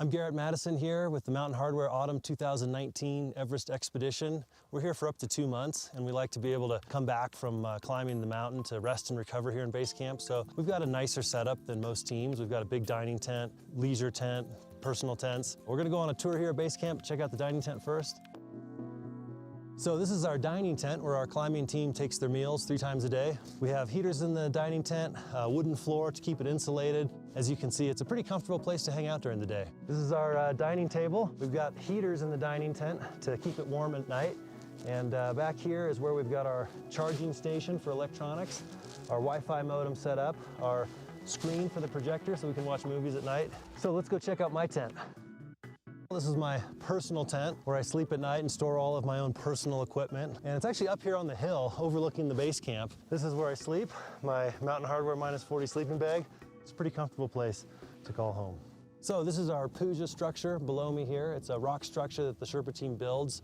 I'm Garrett Madison here with the Mountain Hardwear Autumn 2019 Everest Expedition. We're here for up to 2 months, and we like to be able to come back from climbing the mountain to rest and recover here in base camp. So we've got a nicer setup than most teams. We've got a big dining tent, leisure tent, personal tents. We're gonna go on a tour here at base camp, check out the dining tent first. So this is our dining tent where our climbing team takes their meals 3 times a day. We have heaters in the dining tent, a wooden floor to keep it insulated. As you can see, it's a pretty comfortable place to hang out during the day. This is our dining table. We've got heaters in the dining tent to keep it warm at night. And back here is where we've got our charging station for electronics, our Wi-Fi modem set up, our screen for the projector so we can watch movies at night. So let's go check out my tent. This is my personal tent where I sleep at night and store all of my own personal equipment. And it's actually up here on the hill overlooking the base camp. This is where I sleep, my Mountain Hardwear -40 sleeping bag. It's a pretty comfortable place to call home. So this is our puja structure below me here. It's a rock structure that the Sherpa team builds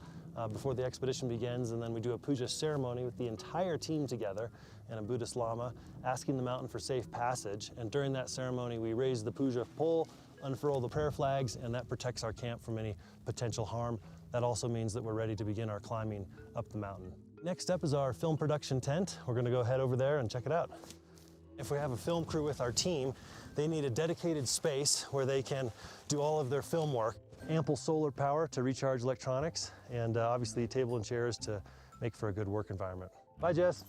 before the expedition begins, and then we do a puja ceremony with the entire team together and a Buddhist Lama asking the mountain for safe passage. And during that ceremony, we raise the puja pole, unfurl the prayer flags, and that protects our camp from any potential harm. That also means that we're ready to begin our climbing up the mountain. Next up is our film production tent. We're gonna go head over there and check it out. If we have a film crew with our team, they need a dedicated space where they can do all of their film work. Ample solar power to recharge electronics, and obviously table and chairs to make for a good work environment. Bye, Jess.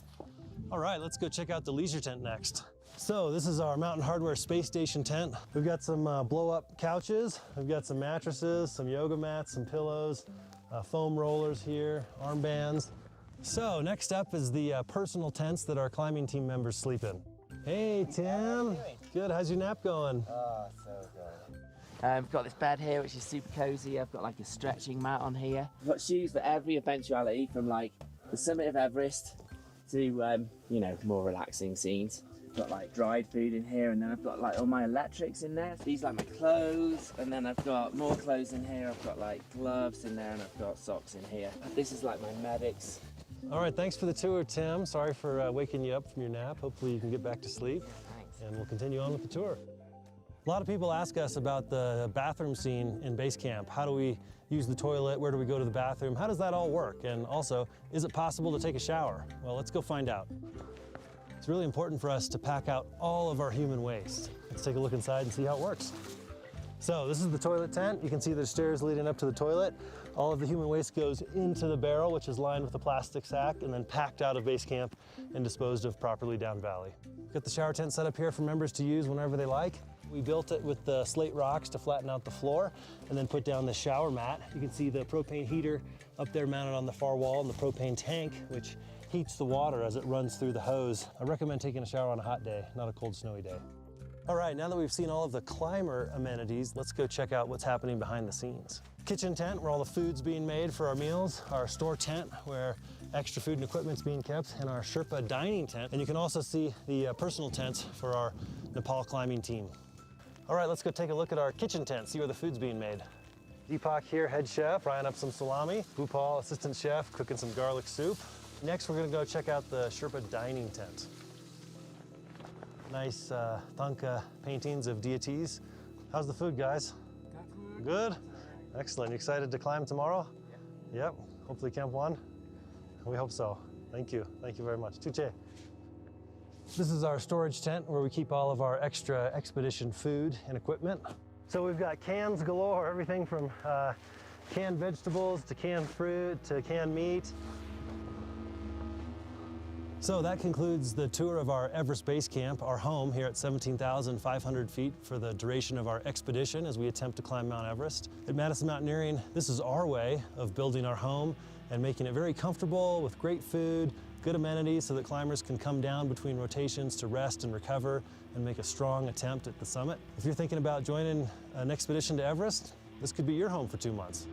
All right, let's go check out the leisure tent next. So this is our Mountain Hardwear space station tent. We've got some blow-up couches. We've got some mattresses, some yoga mats, some pillows, foam rollers here, armbands. So next up is the personal tents that our climbing team members sleep in. Hey, Tim. Good, how's your nap going? Oh, so good. I've got this bed here, which is super cozy. I've got like a stretching mat on here. I've got shoes for every eventuality, from like the summit of Everest to, you know, more relaxing scenes. I've got like dried food in here, and then I've got like all my electrics in there. These are like my clothes, and then I've got more clothes in here. I've got like gloves in there, and I've got socks in here. This is like my medics. All right, thanks for the tour, Tim. Sorry for waking you up from your nap. Hopefully you can get back to sleep. Thanks. And we'll continue on with the tour. A lot of people ask us about the bathroom scene in base camp. How do we use the toilet? Where do we go to the bathroom? How does that all work? And also, is it possible to take a shower? Well, let's go find out. It's really important for us to pack out all of our human waste. Let's take a look inside and see how it works. So this is the toilet tent. You can see there's stairs leading up to the toilet. All of the human waste goes into the barrel, which is lined with a plastic sack, and then packed out of base camp and disposed of properly down valley. We've got the shower tent set up here for members to use whenever they like. We built it with the slate rocks to flatten out the floor and then put down the shower mat. You can see the propane heater up there mounted on the far wall, and the propane tank, which heats the water as it runs through the hose. I recommend taking a shower on a hot day, not a cold, snowy day. All right, now that we've seen all of the climber amenities, let's go check out what's happening behind the scenes. Kitchen tent, where all the food's being made for our meals, our store tent, where extra food and equipment's being kept, and our Sherpa dining tent. And you can also see the personal tents for our Nepal climbing team. All right, let's go take a look at our kitchen tent, see where the food's being made. Deepak here, head chef, frying up some salami. Bhupal, assistant chef, cooking some garlic soup. Next, we're gonna go check out the Sherpa dining tent. Nice thangka paintings of deities. How's the food, guys? Good? Excellent. You excited to climb tomorrow? Yep. Hopefully Camp 1? We hope so. Thank you. Thank you very much. Tuche. This is our storage tent where we keep all of our extra expedition food and equipment. So we've got cans galore, everything from canned vegetables to canned fruit to canned meat. So that concludes the tour of our Everest Base Camp, our home here at 17,500 feet for the duration of our expedition as we attempt to climb Mount Everest. At Madison Mountaineering, this is our way of building our home and making it very comfortable with great food, good amenities so that climbers can come down between rotations to rest and recover and make a strong attempt at the summit. If you're thinking about joining an expedition to Everest, this could be your home for 2 months.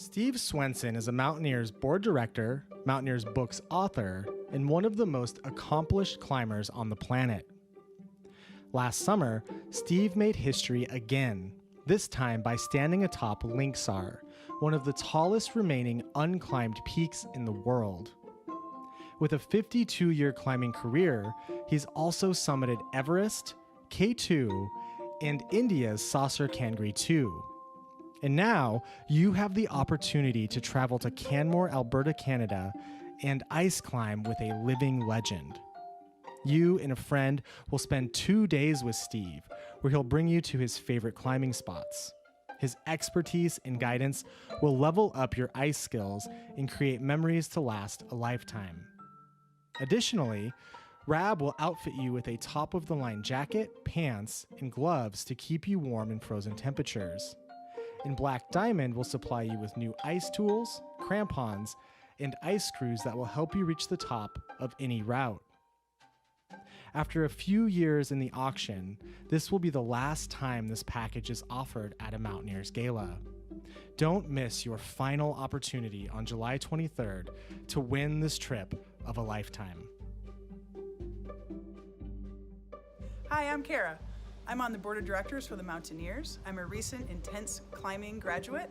Steve Swenson is a Mountaineers board director, Mountaineers books author, and one of the most accomplished climbers on the planet. Last summer, Steve made history again, this time by standing atop Linksar, one of the tallest remaining unclimbed peaks in the world. With a 52-year climbing career, he's also summited Everest, K2, and India's Sasur Kangri 2. And now, you have the opportunity to travel to Canmore, Alberta, Canada, and ice climb with a living legend. You and a friend will spend 2 days with Steve, where he'll bring you to his favorite climbing spots. His expertise and guidance will level up your ice skills and create memories to last a lifetime. Additionally, Rab will outfit you with a top-of-the-line jacket, pants, and gloves to keep you warm in frozen temperatures. And Black Diamond will supply you with new ice tools, crampons, and ice screws that will help you reach the top of any route. After a few years in the auction, this will be the last time this package is offered at a Mountaineers Gala. Don't miss your final opportunity on July 23rd to win this trip of a lifetime. Hi, I'm Kara. I'm on the board of directors for the Mountaineers. I'm a recent intense climbing graduate,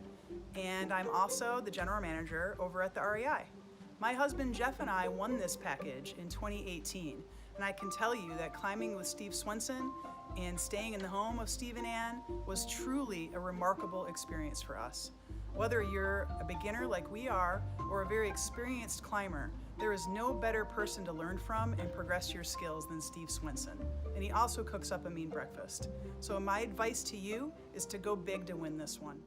and I'm also the general manager over at the REI. My husband Jeff and I won this package in 2018, and I can tell you that climbing with Steve Swenson and staying in the home of Steve and Ann was truly a remarkable experience for us. Whether you're a beginner like we are or a very experienced climber, there is no better person to learn from and progress your skills than Steve Swenson. And he also cooks up a mean breakfast. So my advice to you is to go big to win this one.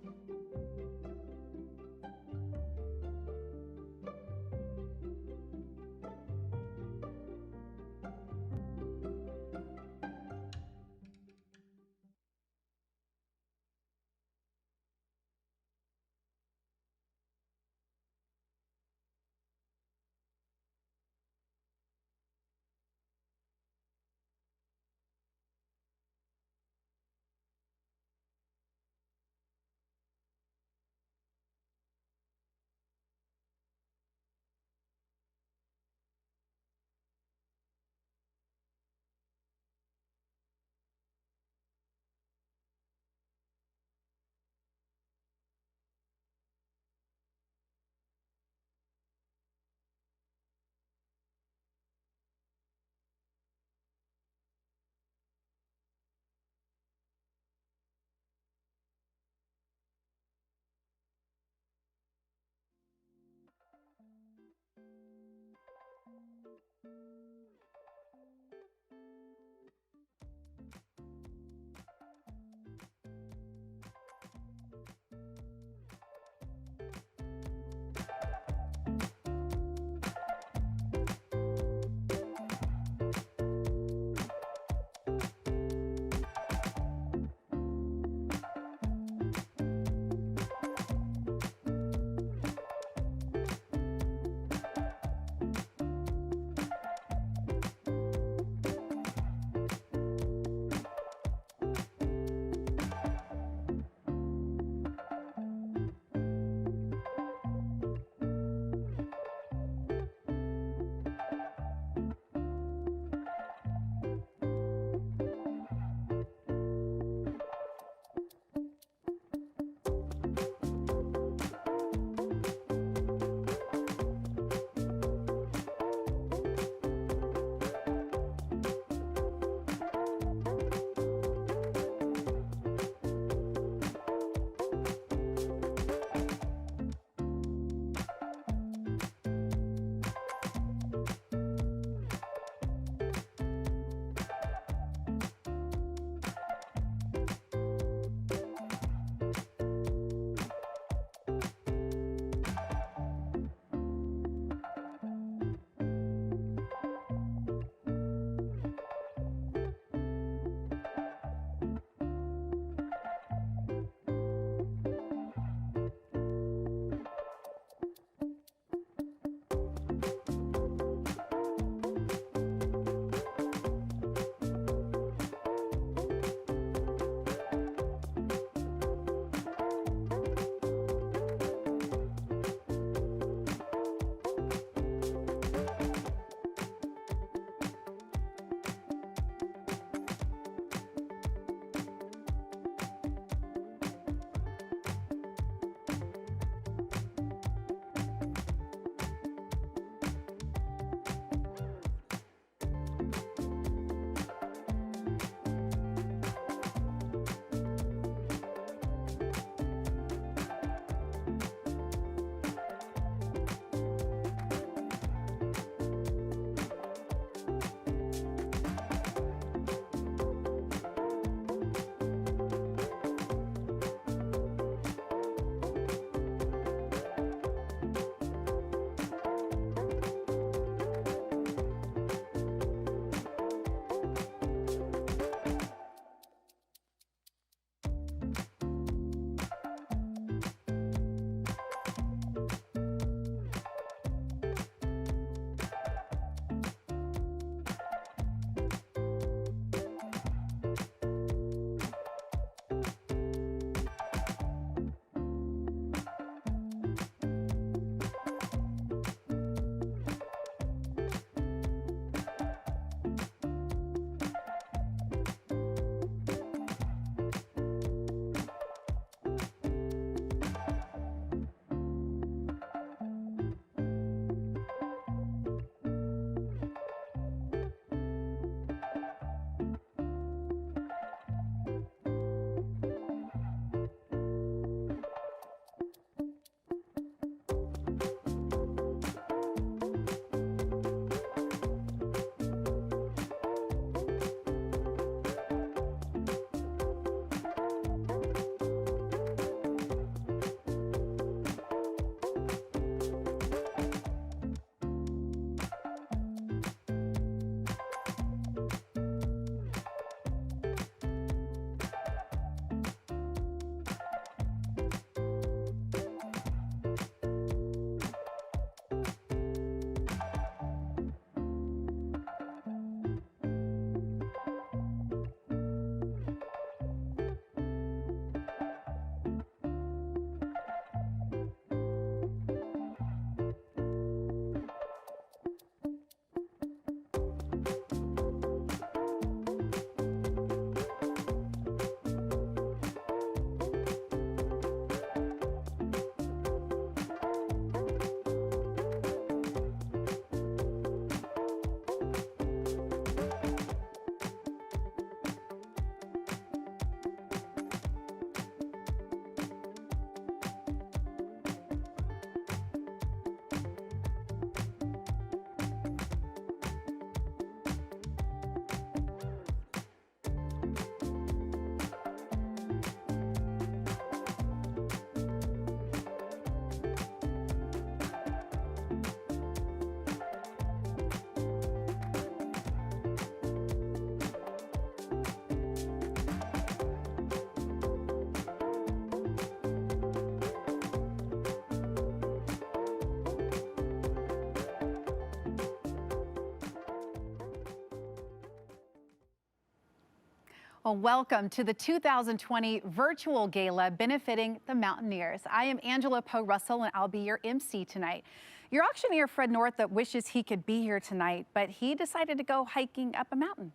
Well, welcome to the 2020 Virtual Gala benefiting the Mountaineers. I am Angela Poe Russell, and I'll be your MC tonight. Your auctioneer, Fred Northup, wishes he could be here tonight, but he decided to go hiking up a mountain.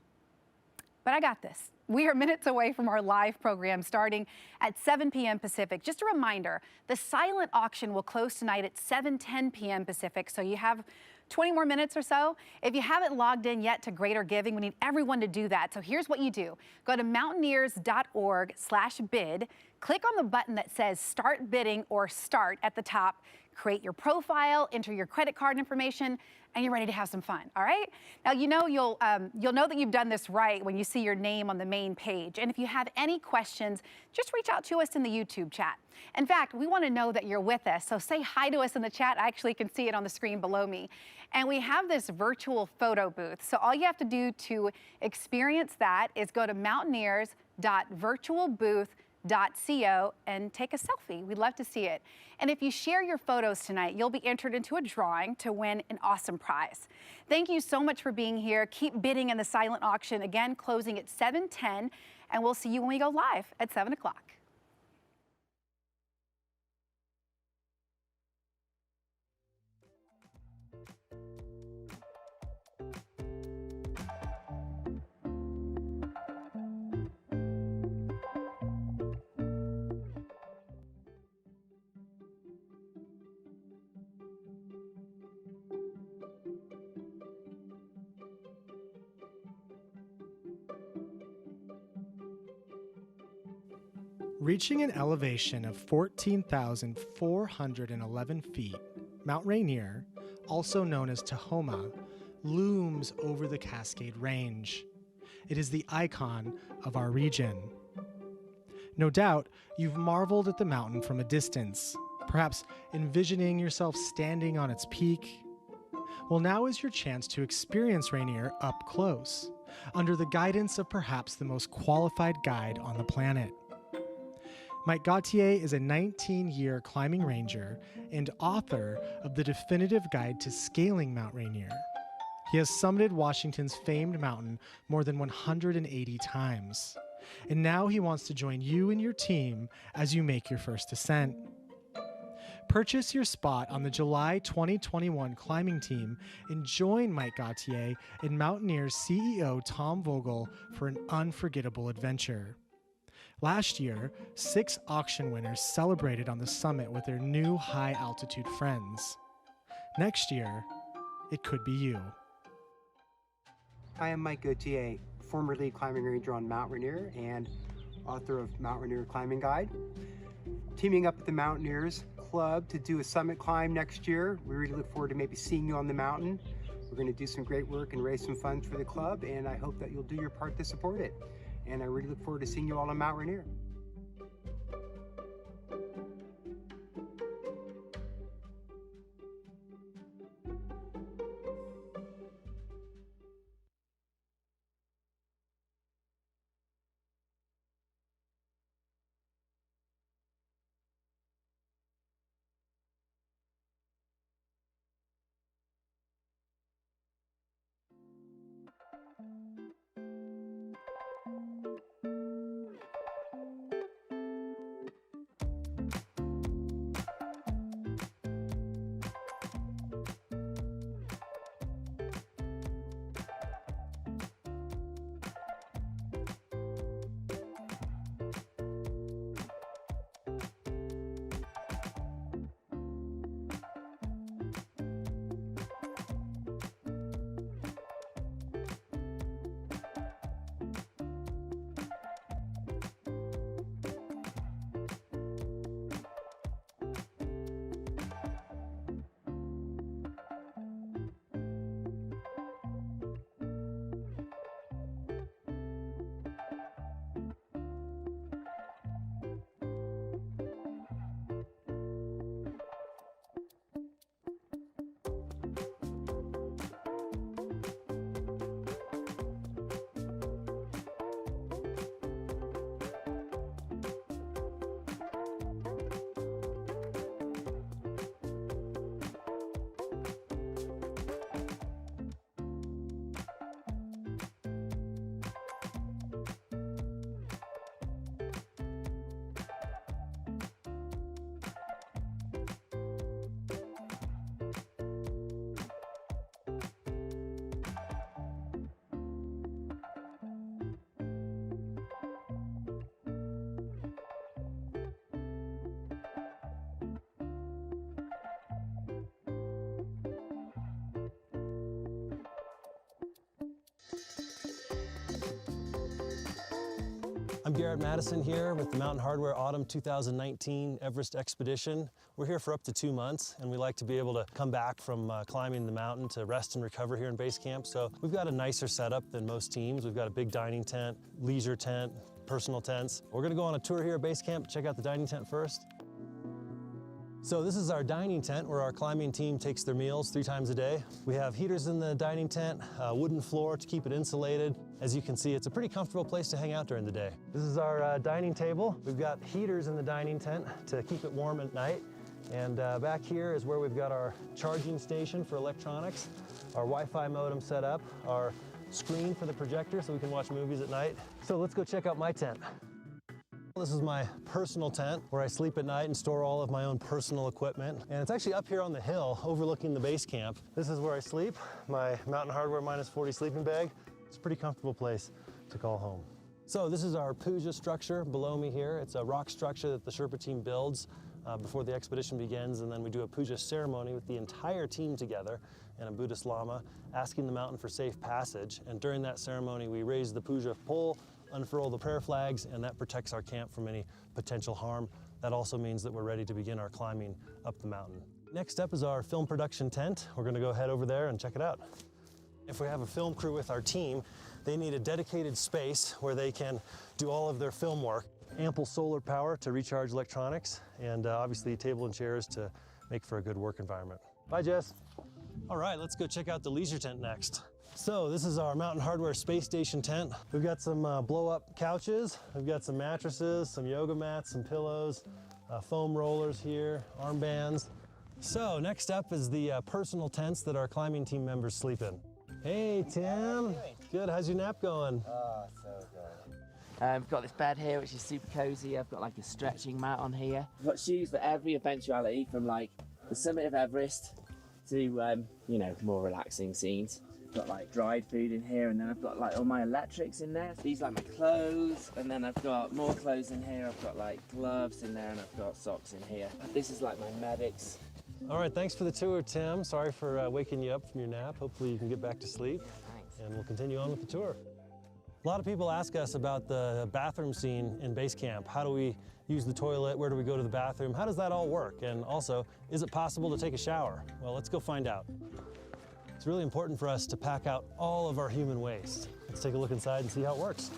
But I got this. We are minutes away from our live program starting at 7 p.m. Pacific. Just a reminder, the silent auction will close tonight at 7:10 p.m. Pacific, so you have 20 more minutes or so. If you haven't logged in yet to Greater Giving, we need everyone to do that. So here's what you do. Go to mountaineers.org/bid. Click on the button that says Start Bidding or Start at the top. Create your profile, enter your credit card information, and you're ready to have some fun, all right? Now, you'll know that you've done this right when you see your name on the main page. And if you have any questions, just reach out to us in the YouTube chat. In fact, we want to know that you're with us, so say hi to us in the chat. I actually can see it on the screen below me. And we have this virtual photo booth. So all you have to do to experience that is go to mountaineers.virtualbooth.co and take a selfie. We'd love to see it. And if you share your photos tonight, you'll be entered into a drawing to win an awesome prize. Thank you so much for being here. Keep bidding in the silent auction, again, closing at 7:10, and we'll see you when we go live at 7 o'clock. Reaching an elevation of 14,411 feet, Mount Rainier, also known as Tahoma, looms over the Cascade Range. It is the icon of our region. No doubt, you've marveled at the mountain from a distance, perhaps envisioning yourself standing on its peak. Well, now is your chance to experience Rainier up close, under the guidance of perhaps the most qualified guide on the planet. Mike Gauthier is a 19-year climbing ranger and author of the definitive guide to scaling Mount Rainier. He has summited Washington's famed mountain more than 180 times. And now he wants to join you and your team as you make your first ascent. Purchase your spot on the July 2021 climbing team and join Mike Gauthier and Mountaineers CEO Tom Vogel for an unforgettable adventure. Last year, 6 auction winners celebrated on the summit with their new high-altitude friends. Next year, it could be you. I am Mike Gauthier, former lead climbing ranger on Mount Rainier and author of Mount Rainier Climbing Guide. Teaming up with the Mountaineers Club to do a summit climb next year. We really look forward to maybe seeing you on the mountain. We're going to do some great work and raise some funds for the club, and I hope that you'll do your part to support it. And I really look forward to seeing you all on Mount Rainier. I'm Garrett Madison here with the Mountain Hardwear Autumn 2019 Everest Expedition. We're here for up to 2 months, and we like to be able to come back from climbing the mountain to rest and recover here in base camp. So we've got a nicer setup than most teams. We've got a big dining tent, leisure tent, personal tents. We're gonna go on a tour here at base camp, check out the dining tent first. So this is our dining tent where our climbing team takes their meals 3 times a day. We have heaters in the dining tent, a wooden floor to keep it insulated. As you can see, it's a pretty comfortable place to hang out during the day. This is our dining table. We've got heaters in the dining tent to keep it warm at night. And back here is where we've got our charging station for electronics, our Wi-Fi modem set up, our screen for the projector so we can watch movies at night. So let's go check out my tent. This is my personal tent where I sleep at night and store all of my own personal equipment. And it's actually up here on the hill overlooking the base camp. This is where I sleep, my Mountain Hardwear -40 sleeping bag. It's a pretty comfortable place to call home. So this is our puja structure below me here. It's a rock structure that the Sherpa team builds before the expedition begins, and then we do a puja ceremony with the entire team together and a Buddhist Lama asking the mountain for safe passage. And during that ceremony, we raise the puja pole, unfurl the prayer flags, and that protects our camp from any potential harm. That also means that we're ready to begin our climbing up the mountain. Next up is our film production tent. We're gonna go head over there and check it out. If we have a film crew with our team, they need a dedicated space where they can do all of their film work. Ample solar power to recharge electronics, and obviously a table and chairs to make for a good work environment. Bye, Jess. All right, let's go check out the leisure tent next. So this is our Mountain Hardwear space station tent. We've got some blow-up couches. We've got some mattresses, some yoga mats, some pillows, foam rollers here, armbands. So next up is the personal tents that our climbing team members sleep in. Hey, Tim. Good, how's your nap going? Oh, so good. I've got this bed here, which is super cozy. I've got like a stretching mat on here. I've got shoes for every eventuality, from like the summit of Everest to, you know, more relaxing scenes. I've got like dried food in here, and then I've got like all my electrics in there. These are like my clothes, and then I've got more clothes in here. I've got like gloves in there, and I've got socks in here. This is like my medics. All right, thanks for the tour, Tim. Sorry for waking you up from your nap. Hopefully you can get back to sleep. Thanks. And we'll continue on with the tour. A lot of people ask us about the bathroom scene in base camp. How do we use the toilet? Where do we go to the bathroom? How does that all work? And also, is it possible to take a shower? Well, let's go find out. It's really important for us to pack out all of our human waste. Let's take a look inside and see how it works.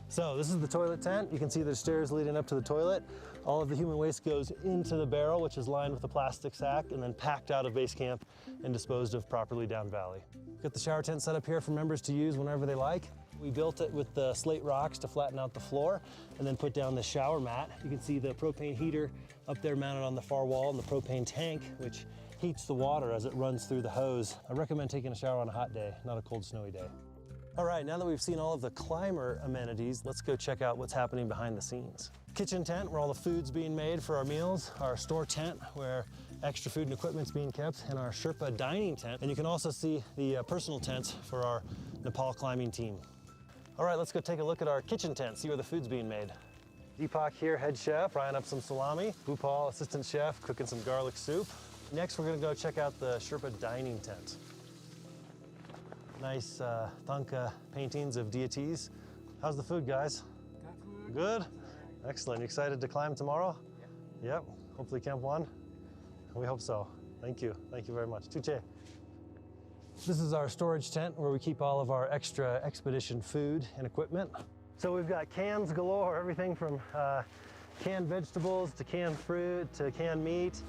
So this is the toilet tent. You can see there's stairs leading up to the toilet. All of the human waste goes into the barrel, which is lined with a plastic sack, and then packed out of base camp and disposed of properly down valley. Got the shower tent set up here for members to use whenever they like. We built it with the slate rocks to flatten out the floor and then put down the shower mat. You can see the propane heater up there mounted on the far wall, and the propane tank, which heats the water as it runs through the hose. I recommend taking a shower on a hot day, not a cold, snowy day. All right, now that we've seen all of the climber amenities, let's go check out what's happening behind the scenes. Kitchen tent, where all the food's being made for our meals, our store tent, where extra food and equipment's being kept, and our Sherpa dining tent. And you can also see the personal tents for our Nepal climbing team. All right, let's go take a look at our kitchen tent, see where the food's being made. Deepak here, head chef, frying up some salami. Bhupal, assistant chef, cooking some garlic soup. Next, we're gonna go check out the Sherpa dining tent. Nice thangka paintings of deities. How's the food, guys? Good? Excellent. You excited to climb tomorrow? Yep. Hopefully Camp 1? We hope so. Thank you. Thank you very much. Tuche. This is our storage tent where we keep all of our extra expedition food and equipment. So we've got cans galore, everything from canned vegetables to canned fruit to canned meat.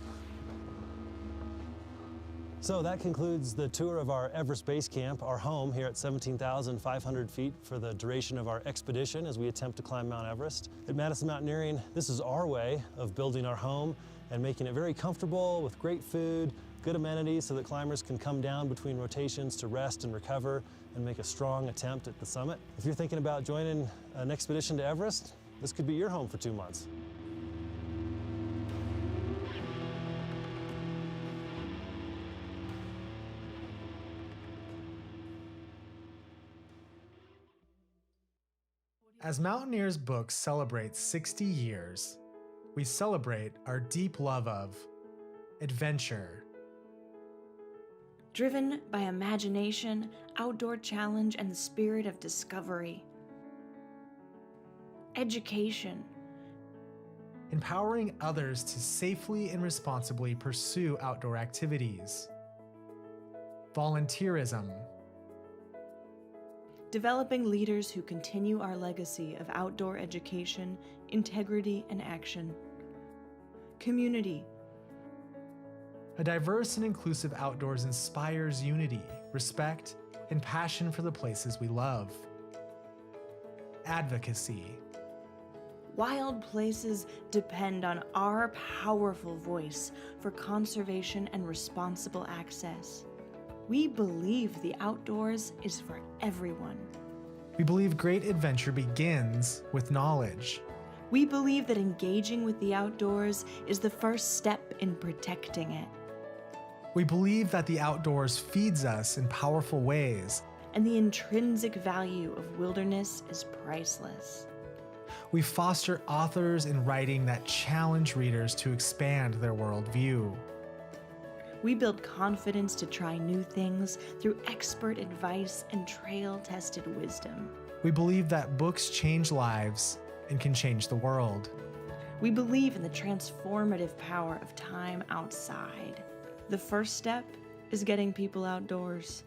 So that concludes the tour of our Everest Base Camp, our home here at 17,500 feet for the duration of our expedition as we attempt to climb Mount Everest. At Madison Mountaineering, this is our way of building our home and making it very comfortable with great food, good amenities so that climbers can come down between rotations to rest and recover and make a strong attempt at the summit. If you're thinking about joining an expedition to Everest, this could be your home for 2 months. As Mountaineers Books celebrates 60 years, we celebrate our deep love of adventure. Driven by imagination, outdoor challenge, and the spirit of discovery. education. Empowering others to safely and responsibly pursue outdoor activities. Volunteerism. Developing leaders who continue our legacy of outdoor education, integrity, and action. Community. A diverse and inclusive outdoors inspires unity, respect, and passion for the places we love. Advocacy. Wild places depend on our powerful voice for conservation and responsible access. We believe the outdoors is for everyone. We believe great adventure begins with knowledge. We believe that engaging with the outdoors is the first step in protecting it. We believe that the outdoors feeds us in powerful ways. And the intrinsic value of wilderness is priceless. We foster authors in writing that challenge readers to expand their worldview. We build confidence to try new things through expert advice and trail-tested wisdom. We believe that books change lives and can change the world. We believe in the transformative power of time outside. The first step is getting people outdoors.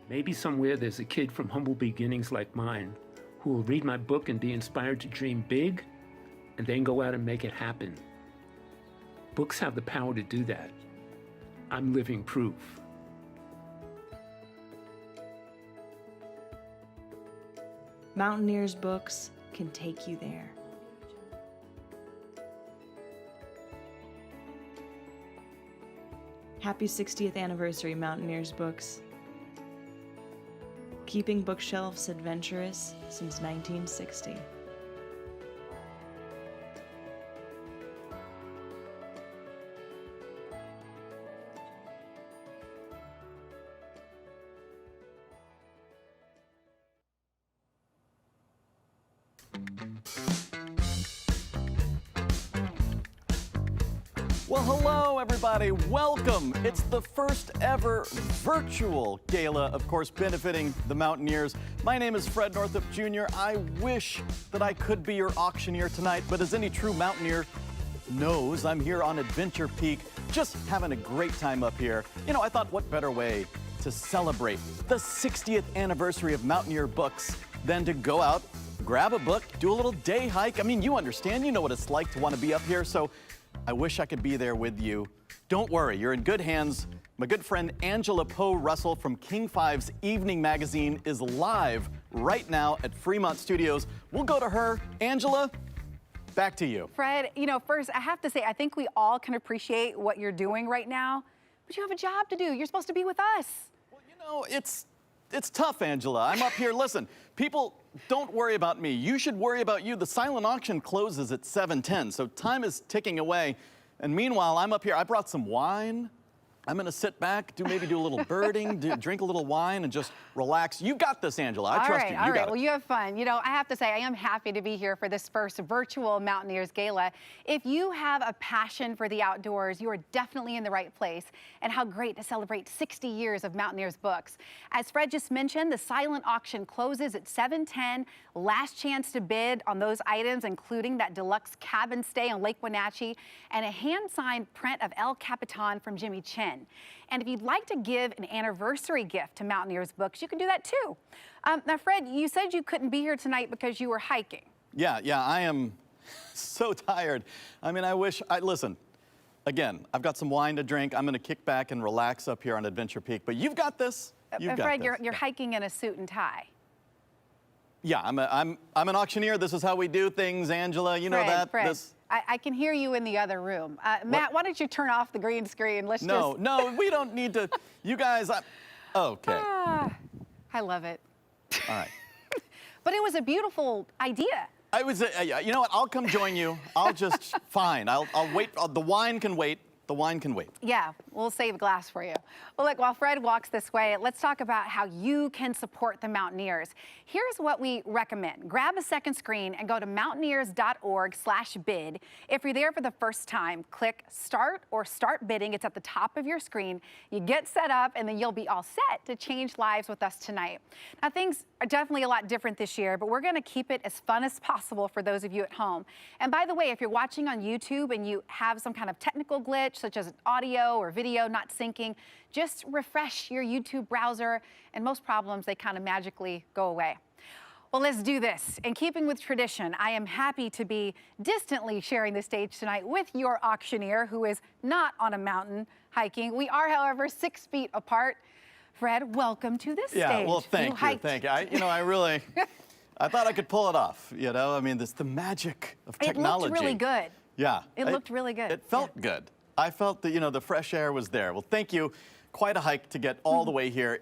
Maybe somewhere there's a kid from humble beginnings like mine who will read my book and be inspired to dream big and then go out and make it happen. Books have the power to do that. I'm living proof. Mountaineers books can take you there. Happy 60th anniversary, Mountaineers books. Keeping bookshelves adventurous since 1960. Well, hello, everybody. Welcome. It's the first ever virtual gala, of course, benefiting the Mountaineers. My name is Fred Northup Jr. I wish that I could be your auctioneer tonight, but as any true Mountaineer knows, I'm here on Adventure Peak, just having a great time up here. You know, I thought what better way to celebrate the 60th anniversary of Mountaineer Books than to go out, grab a book, do a little day hike. I mean, you understand, you know what it's like to want to be up here, so I wish I could be there with you. Don't worry, you're in good hands. My good friend Angela Poe Russell from King 5's Evening Magazine is live right now at Fremont Studios. We'll go to her. Angela, back to you. Fred, you know, first, I have to say, I think we all can appreciate what you're doing right now, but you have a job to do. You're supposed to be with us. Well, you know, it's tough, Angela. I'm up here. Listen, people, don't worry about me. You should worry about you. The silent auction closes at 7:10, so time is ticking away. And meanwhile, I'm up here. I brought some wine. I'm going to sit back, maybe do a little birding, drink a little wine, and just relax. You got this, Angela. I trust you. All right. Well, you have fun. You know, I have to say, I am happy to be here for this first virtual Mountaineers Gala. If you have a passion for the outdoors, you are definitely in the right place. And how great to celebrate 60 years of Mountaineers books. As Fred just mentioned, the silent auction closes at 7:10. Last chance to bid on those items, including that deluxe cabin stay on Lake Wenatchee and a hand-signed print of El Capitan from Jimmy Chin. And if you'd like to give an anniversary gift to Mountaineers books, you can do that too. Now, Fred, you said you couldn't be here tonight because you were hiking. Yeah, I am so tired. I mean, listen, again, I've got some wine to drink. I'm going to kick back and relax up here on Adventure Peak, but you've got this. Fred, you're hiking in a suit and tie. Yeah, I'm an auctioneer. This is how we do things, Angela. You know that. Fred, I can hear you in the other room. Matt, why don't you turn off the green screen? No, we don't need to. You guys, okay. I love it. All right. But it was a beautiful idea. You know what? I'll come join you. I'll just, fine. I'll wait. The wine can wait. the wine can wait. Yeah, we'll save a glass for you. Well, look, while Fred walks this way, let's talk about how you can support the Mountaineers. Here's what we recommend. Grab a second screen and go to mountaineers.org/bid. If you're there for the first time, click Start or Start Bidding. It's at the top of your screen. You get set up, and then you'll be all set to change lives with us tonight. Now, things are definitely a lot different this year, but we're going to keep it as fun as possible for those of you at home. And by the way, if you're watching on YouTube and you have some kind of technical glitch, such as audio or video not syncing, just refresh your YouTube browser, and most problems, they kind of magically go away. Well, let's do this. In keeping with tradition, I am happy to be distantly sharing the stage tonight with your auctioneer, who is not on a mountain hiking. We are, however, 6 feet apart. Fred, welcome to this stage. Yeah, well, thank you. I really, I thought I could pull it off, I mean, this the magic of technology. It looked really good. Yeah. It looked really good. It felt good. I felt that, the fresh air was there. Well, thank you. Quite a hike to get all the way here.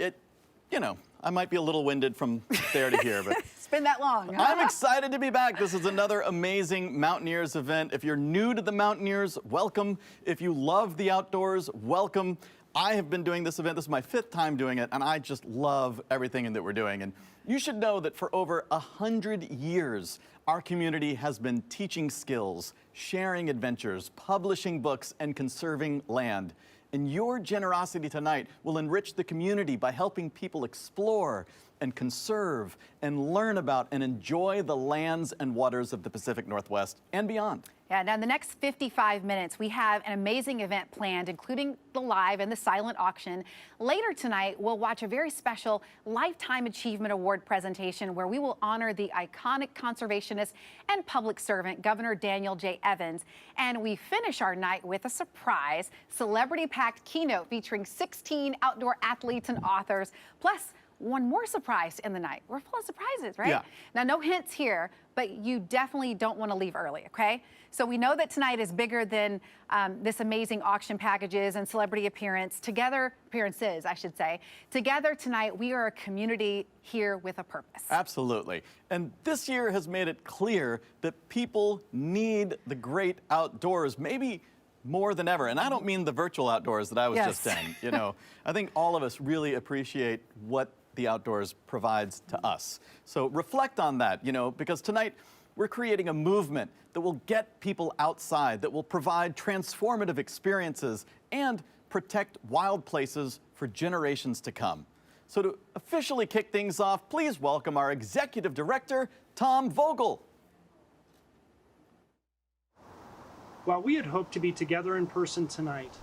I might be a little winded from there to here, but it's been that long. I'm excited to be back. This is another amazing Mountaineers event. If you're new to the Mountaineers, welcome. If you love the outdoors, welcome. I have been doing this event. This is my 5th time doing it, and I just love everything that we're doing. And you should know that for over 100 years, our community has been teaching skills, sharing adventures, publishing books, and conserving land. And your generosity tonight will enrich the community by helping people explore and conserve and learn about and enjoy the lands and waters of the Pacific Northwest and beyond. Yeah, now in the next 55 minutes, we have an amazing event planned, including the live and the silent auction. Later tonight, we'll watch a very special Lifetime Achievement Award presentation where we will honor the iconic conservationist and public servant, Governor Daniel J. Evans. And we finish our night with a surprise, celebrity-packed keynote featuring 16 outdoor athletes and authors, plus one more surprise in the night. We're full of surprises, right? Yeah. Now, no hints here, but you definitely don't want to leave early, okay? So we know that tonight is bigger than this amazing auction packages and celebrity appearances, I should say. Together tonight, we are a community here with a purpose. Absolutely. And this year has made it clear that people need the great outdoors, maybe more than ever. And I don't mean the virtual outdoors that I was just in. I think all of us really appreciate what the outdoors provides to us. So reflect on that, because tonight we're creating a movement that will get people outside, that will provide transformative experiences and protect wild places for generations to come. So to officially kick things off, please welcome our Executive Director, Tom Vogel. While we had hoped to be together in person tonight,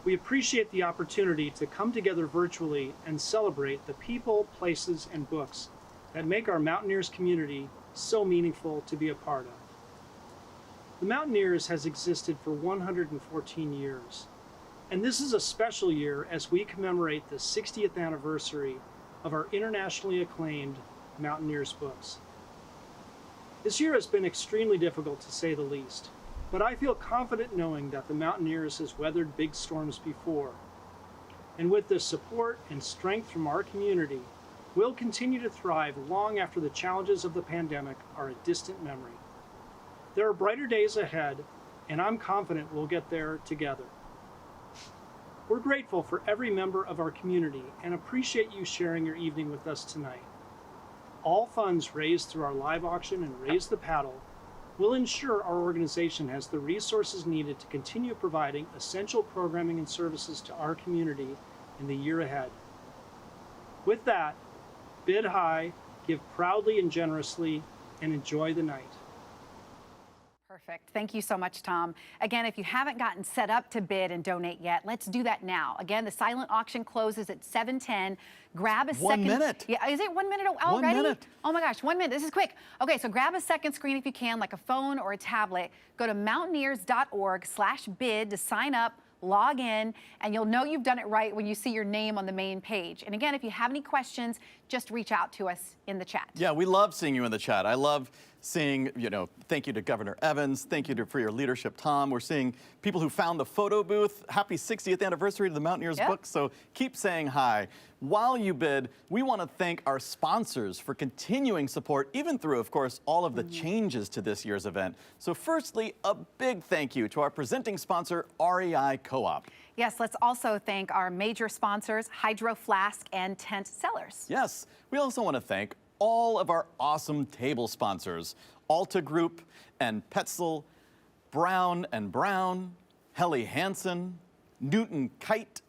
we appreciate the opportunity to come together virtually and celebrate the people, places, and books that make our Mountaineers community so meaningful to be a part of. The Mountaineers has existed for 114 years, and this is a special year as we commemorate the 60th anniversary of our internationally acclaimed Mountaineers books. This year has been extremely difficult, to say the least. But I feel confident knowing that the Mountaineers has weathered big storms before. And with the support and strength from our community, we'll continue to thrive long after the challenges of the pandemic are a distant memory. There are brighter days ahead, and I'm confident we'll get there together. We're grateful for every member of our community and appreciate you sharing your evening with us tonight. All funds raised through our live auction and Raise the Paddle will ensure our organization has the resources needed to continue providing essential programming and services to our community in the year ahead. With that, bid high, give proudly and generously, and enjoy the night. Perfect. Thank you so much, Tom. Again, if you haven't gotten set up to bid and donate yet, let's do that now. Again, the silent auction closes at 7:10. Grab a second. 1 minute. Yeah, is it 1 minute already? 1 minute. Oh my gosh, 1 minute. This is quick. Okay, so grab a second screen if you can, like a phone or a tablet. Go to mountaineers.org/bid to sign up. Log in, and you'll know you've done it right when you see your name on the main page. And again, if you have any questions, just reach out to us in the chat. Yeah, we love seeing you in the chat. I love seeing, thank you to Governor Evans. Thank you for your leadership, Tom. We're seeing people who found the photo booth. Happy 60th anniversary to the Mountaineers book. So keep saying hi. While you bid, we want to thank our sponsors for continuing support, even through, of course, all of the changes to this year's event. So firstly, a big thank you to our presenting sponsor, REI Co-op. Yes, let's also thank our major sponsors, Hydro Flask and Tent Sellers. Yes, we also want to thank all of our awesome table sponsors, Alta Group and Petzl, Brown & Brown, Helly Hansen, Newton Kite,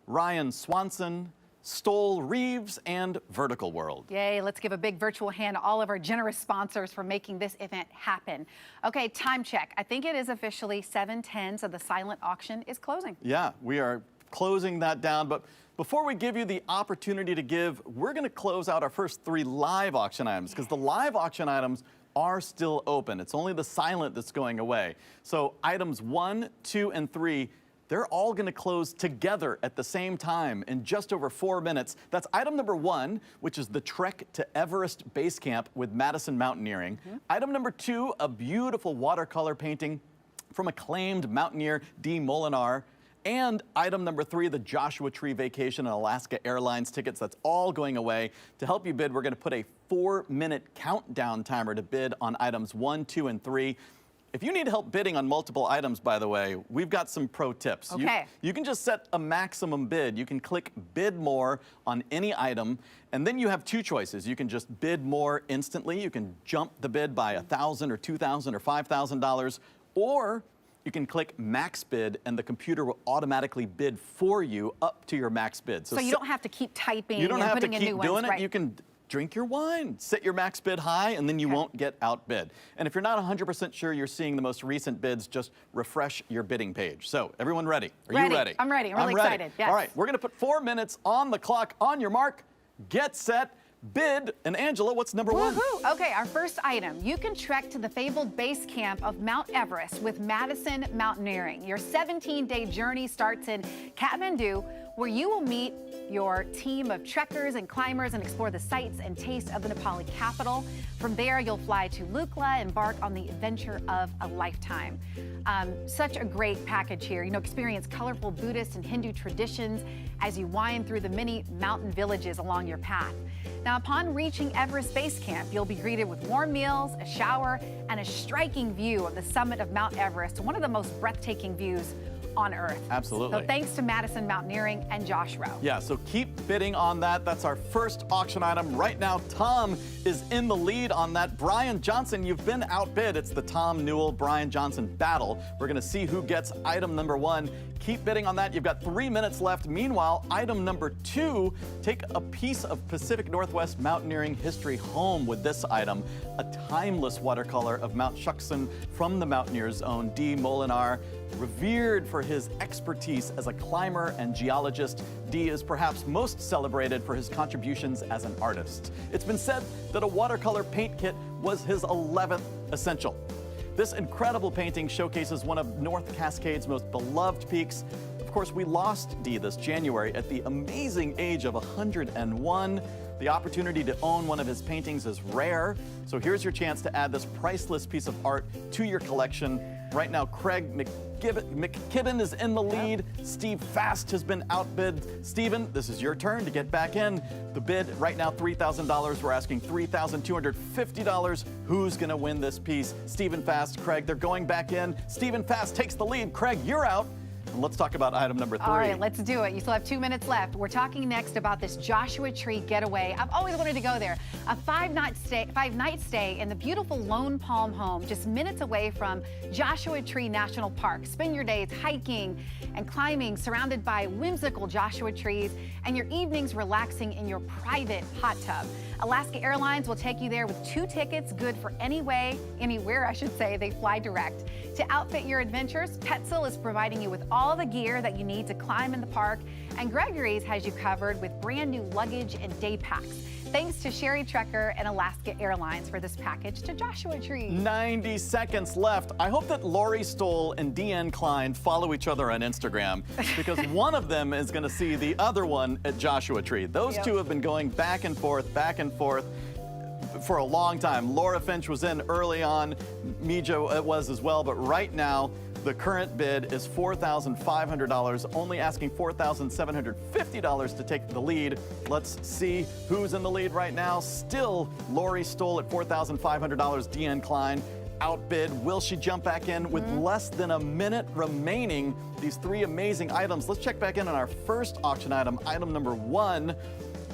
Ryan Swanson, Stoll Reeves, and Vertical World. Yay, let's give a big virtual hand to all of our generous sponsors for making this event happen. Okay, time check. I think it is officially 7:10, so the silent auction is closing. Yeah, we are closing that down, but before we give you the opportunity to give, we're going to close out our first 3 live auction items, because the live auction items are still open. It's only the silent that's going away. So items 1, 2, and 3, they're all going to close together at the same time in just over 4 minutes. That's item number 1, which is the Trek to Everest Base Camp with Madison Mountaineering. Item number 2, a beautiful watercolor painting from acclaimed mountaineer D. Molinar. And item number 3, the Joshua Tree Vacation and Alaska Airlines tickets. That's all going away. To help you bid, we're going to put a 4-minute countdown timer to bid on items 1, 2, and 3. If you need help bidding on multiple items, by the way, we've got some pro tips. Okay. You can just set a maximum bid. You can click bid more on any item, and then you have 2 choices. You can just bid more instantly. You can jump the bid by $1,000 or $2,000 or $5,000, or you can click max bid and the computer will automatically bid for you up to your max bid. So you don't have to keep typing you don't and have to putting in keep new doing ones. it. Right. You can drink your wine, set your max bid high, and then you won't get outbid. And if you're not 100% sure you're seeing the most recent bids, just refresh your bidding page. So everyone ready? Are you ready? I'm ready. I'm really excited. Yes. All right, we're going to put 4 minutes on the clock. On your mark, get set, bid. And Angela, what's number 1? Woohoo! Okay, our first item. You can trek to the fabled base camp of Mount Everest with Madison Mountaineering. Your 17-day journey starts in Kathmandu, where you will meet your team of trekkers and climbers and explore the sights and taste of the Nepali capital. From there, you'll fly to Lukla and embark on the adventure of a lifetime. Such a great package here. Experience colorful Buddhist and Hindu traditions as you wind through the many mountain villages along your path. Now, upon reaching Everest Base Camp, you'll be greeted with warm meals, a shower, and a striking view of the summit of Mount Everest, one of the most breathtaking views on Earth. Absolutely. So thanks to Madison Mountaineering and Josh Rowe. Yeah, so keep bidding on that. That's our first auction item. Right now, Tom is in the lead on that. Brian Johnson, you've been outbid. It's the Tom Newell, Brian Johnson battle. We're going to see who gets item number 1. Keep bidding on that. You've got 3 minutes left. Meanwhile, item number 2, take a piece of Pacific Northwest mountaineering history home with this item, a timeless watercolor of Mount Shuksan from the Mountaineers' own D. Molinar. Revered for his expertise as a climber and geologist, D is perhaps most celebrated for his contributions as an artist. It's been said that a watercolor paint kit was his 11th essential. This incredible painting showcases one of North Cascades' most beloved peaks. Of course, we lost D this January at the amazing age of 101. The opportunity to own one of his paintings is rare, so here's your chance to add this priceless piece of art to your collection. Right now, Craig McKibben is in the lead. Steve Fast has been outbid. Steven, this is your turn to get back in. The bid right now, $3,000. We're asking $3,250. Who's going to win this piece? Steven Fast, Craig, they're going back in. Steven Fast takes the lead. Craig, you're out. And let's talk about item number 3. All right, let's do it. You still have 2 minutes left. We're talking next about this Joshua Tree getaway. I've always wanted to go there. A 5-night stay in the beautiful Lone Palm home, just minutes away from Joshua Tree National Park. Spend your days hiking and climbing, surrounded by whimsical Joshua trees, and your evenings relaxing in your private hot tub. Alaska Airlines will take you there with 2 tickets, good for anywhere I should say, they fly direct. To outfit your adventures, Petzl is providing you with all the gear that you need to climb in the park, and Gregory's has you covered with brand new luggage and day packs. Thanks to Sherry Trekker and Alaska Airlines for this package to Joshua Tree. 90 seconds left. I hope that Lori Stoll and Deanne Klein follow each other on Instagram because one of them is going to see the other one at Joshua Tree. Those two have been going back and forth for a long time. Laura Finch was in early on, Mijo was as well, but right now the current bid is $4,500, only asking $4,750 to take the lead. Let's see who's in the lead right now. Still Lori Stoll at $4,500, Deanne Klein outbid. Will she jump back in with less than a minute remaining? These three amazing items. Let's check back in on our first auction item, item number 1.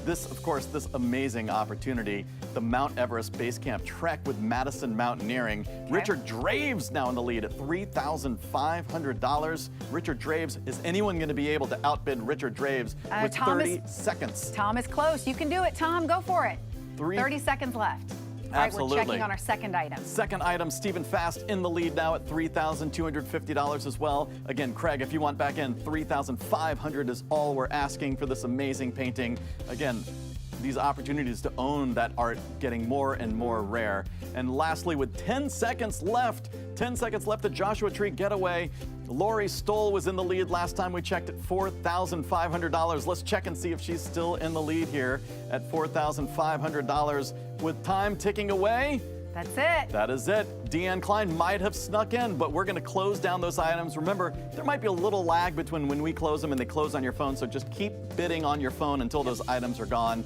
This, of course, this amazing opportunity, the Mount Everest Base Camp Trek with Madison Mountaineering. Okay. Richard Draves now in the lead at $3,500. Richard Draves, is anyone going to be able to outbid Richard Draves with 30 seconds? Tom is close. You can do it, Tom. Go for it. 30 seconds left. All right, we're checking on our second item. Second item, Stephen Fast in the lead now at $3,250 as well. Again, Craig, if you want back in, $3,500 is all we're asking for this amazing painting. Again, these opportunities to own that art getting more and more rare. And lastly, with 10 seconds left, at Joshua Tree Getaway, Lori Stoll was in the lead last time we checked at $4,500. Let's check and see if she's still in the lead here at $4,500 with time ticking away. That's it. That is it. Deanne Klein might have snuck in, but we're going to close down those items. Remember, there might be a little lag between when we close them and they close on your phone, so just keep bidding on your phone until those items are gone.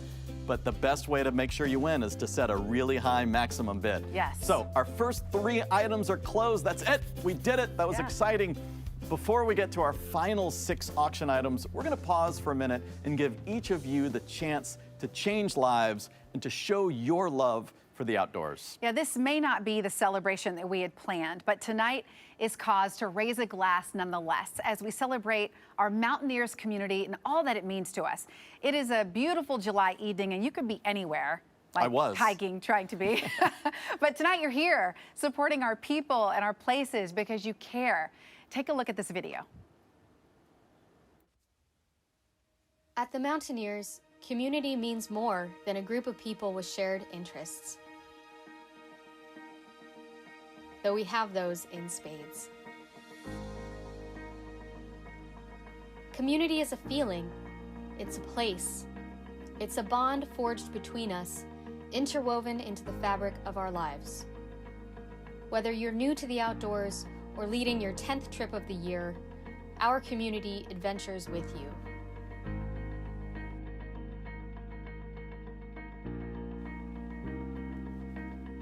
But the best way to make sure you win is to set a really high maximum bid. Yes. So our first 3 items are closed. That's it. We did it. That was exciting. Before we get to our final 6 auction items, we're going to pause for a minute and give each of you the chance to change lives and to show your love for the outdoors. Yeah, this may not be the celebration that we had planned, but tonight is cause to raise a glass nonetheless as we celebrate our Mountaineers community and all that it means to us. It is a beautiful July evening and you could be anywhere. Like I was. Hiking, trying to be. But tonight you're here supporting our people and our places because you care. Take a look at this video. At the Mountaineers, community means more than a group of people with shared interests. Though we have those in spades. Community is a feeling, it's a place, it's a bond forged between us, interwoven into the fabric of our lives. Whether you're new to the outdoors or leading your 10th trip of the year, our community adventures with you.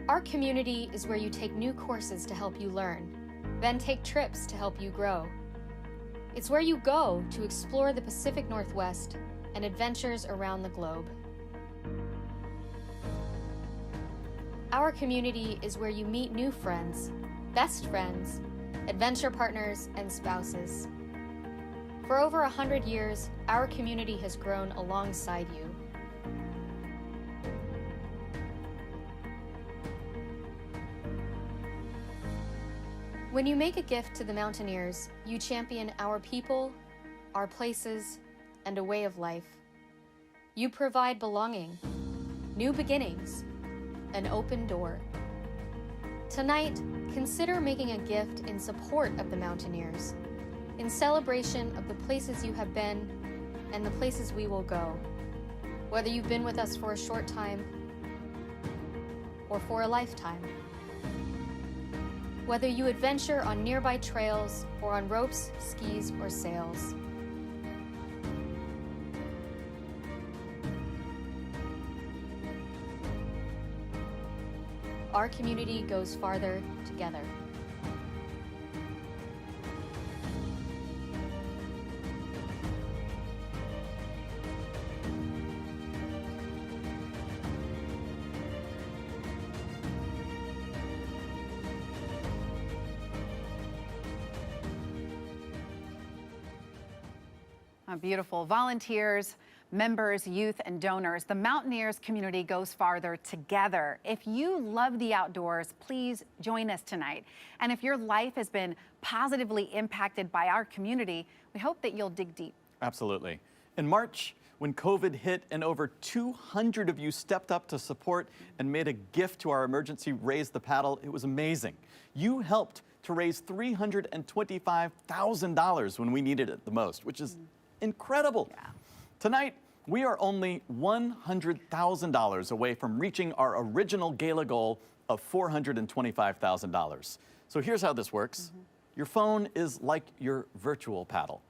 Our community is where you take new courses to help you learn, then take trips to help you grow. It's where you go to explore the Pacific Northwest and adventures around the globe. Our community is where you meet new friends, best friends, adventure partners, and spouses. For over 100 years, our community has grown alongside you. When you make a gift to the Mountaineers, you champion our people, our places, and a way of life. You provide belonging, new beginnings, an open door. Tonight, consider making a gift in support of the Mountaineers, in celebration of the places you have been and the places we will go, whether you've been with us for a short time or for a lifetime. Whether you adventure on nearby trails or on ropes, skis, or sails. Our community goes farther together. Beautiful. Volunteers, members, youth, and donors. The Mountaineers community goes farther together. If you love the outdoors, please join us tonight. And if your life has been positively impacted by our community, we hope that you'll dig deep. Absolutely. In March, when COVID hit and over 200 of you stepped up to support and made a gift to our emergency Raise the Paddle. It was amazing. You helped to raise $325,000 when we needed it the most, which is incredible. Yeah. Tonight, we are only $100,000 away from reaching our original gala goal of $425,000. So here's how this works. Your phone is like your virtual paddle.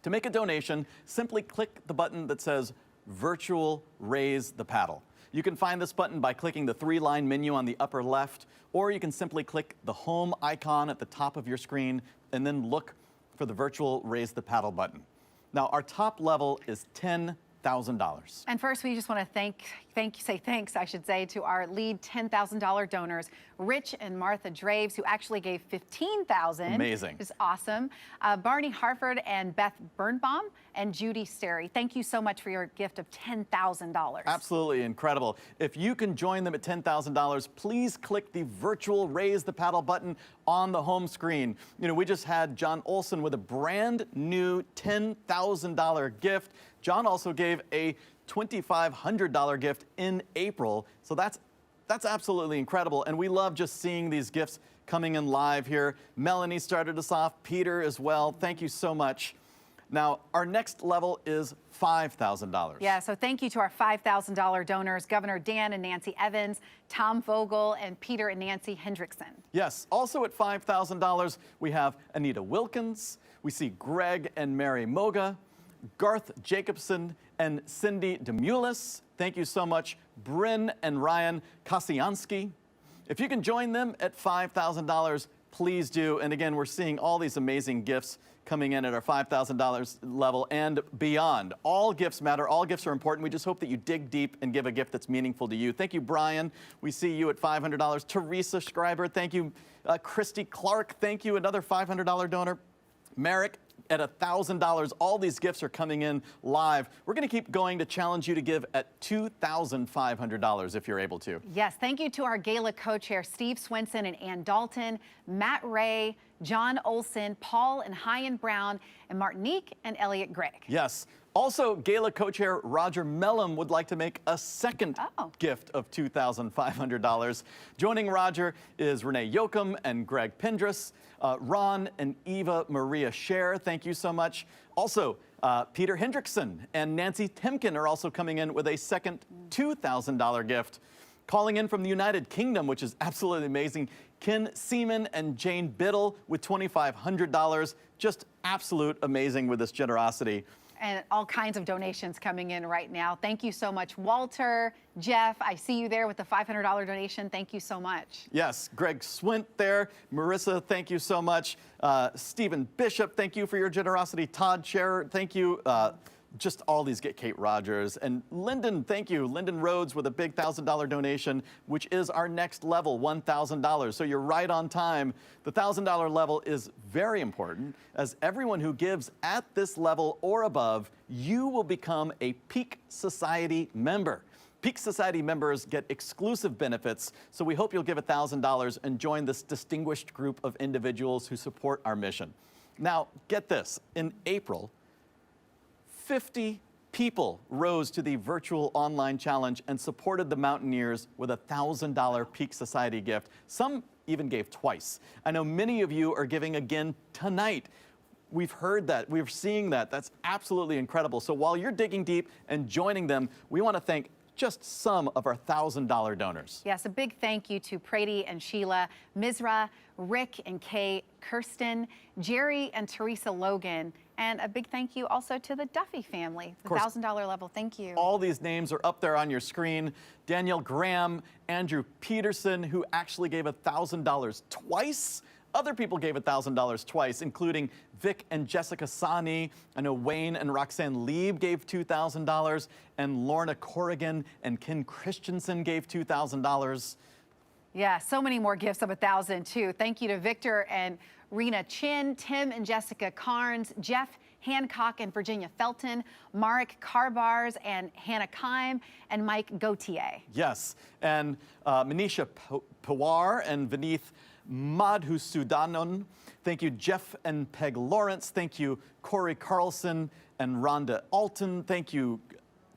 To make a donation, simply click the button that says Virtual Raise the Paddle. You can find this button by clicking the 3-line menu on the upper left, or you can simply click the home icon at the top of your screen and then look for the Virtual Raise the Paddle button. Now, our top level is $10,000. And first, we just want to say thanks, I should say, to our lead $10,000 donors, Rich and Martha Draves, who actually gave $15,000. Amazing. Which is awesome. Barney Harford and Beth Birnbaum and Judy Sterry. Thank you so much for your gift of $10,000. Absolutely incredible. If you can join them at $10,000, please click the Virtual Raise the Paddle button on the home screen. You know, we just had John Olson with a brand new $10,000 gift. John also gave a $2,500 gift in April. So that's absolutely incredible. And we love just seeing these gifts coming in live here. Melanie started us off, Peter as well. Thank you so much. Now, our next level is $5,000. Yeah, so thank you to our $5,000 donors, Governor Dan and Nancy Evans, Tom Vogel, and Peter and Nancy Hendrickson. Yes, also at $5,000, we have Anita Wilkins. We see Greg and Mary Moga, Garth Jacobson and Cindy Demulis. Thank you so much, Bryn and Ryan Kasiansky. If you can join them at $5,000, please do. And again, we're seeing all these amazing gifts coming in at our $5,000 level and beyond. All gifts matter. All gifts are important. We just hope that you dig deep and give a gift that's meaningful to you. Thank you, Brian. We see you at $500. Teresa Schreiber, thank you. Christy Clark, thank you. Another $500 donor. Merrick at $1,000. All these gifts are coming in live. We're going to keep going to challenge you to give at $2,500 if you're able to. Yes, thank you to our gala co-chair, Steve Swenson and Ann Dalton, Matt Ray, John Olson, Paul and Hyan Brown, and Martinique and Elliot Gregg. Yes. Also, gala co-chair Roger Mellum would like to make a second gift of $2,500. Joining Roger is Renee Yoakum and Greg Pendris, Ron and Eva Maria Scher. Thank you so much. Also, Peter Hendrickson and Nancy Temkin are also coming in with a second $2,000 gift. Calling in from the United Kingdom, which is absolutely amazing, Ken Seaman and Jane Biddle with $2,500. Just absolute amazing with this generosity. And all kinds of donations coming in right now. Thank you so much, Walter, Jeff. I see you there with the $500 donation. Thank you so much. Yes, Greg Swint there. Marissa, thank you so much. Stephen Bishop, thank you for your generosity. Todd Scherer, thank you. Just all these get Kate Rogers. And Lyndon, thank you. Lyndon Rhodes with a big $1,000 donation, which is our next level, $1,000. So you're right on time. The $1,000 level is very important, as everyone who gives at this level or above, you will become a Peak Society member. Peak Society members get exclusive benefits, so we hope you'll give $1,000 and join this distinguished group of individuals who support our mission. Now, get this. In April, 50 people rose to the virtual online challenge and supported the Mountaineers with a $1,000 Peak Society gift. Some even gave twice. I know many of you are giving again tonight. We've heard that. We're seeing that. That's absolutely incredible. So while you're digging deep and joining them, we want to thank just some of our $1,000 donors. Yes, a big thank you to Prady and Sheila, Mizra, Rick and Kay, Kirsten, Jerry and Teresa Logan, and a big thank you also to the Duffy family, the $1,000 level. Thank you. All these names are up there on your screen. Danielle Graham, Andrew Peterson, who actually gave $1,000 twice. Other people gave $1,000 twice, including Vic and Jessica Sani. I know Wayne and Roxanne Lieb gave $2,000, and Lorna Corrigan and Ken Christensen gave $2,000. Yeah, so many more gifts of $1,000 too. Thank you to Victor and Rena Chin, Tim and Jessica Carnes, Jeff Hancock and Virginia Felton, Marek Karbars and Hannah Kime, and Mike Gautier. Yes, and Manisha Pawar and Vineeth Madhusudanan. Thank you, Jeff and Peg Lawrence. Thank you, Corey Carlson and Rhonda Alton. Thank you,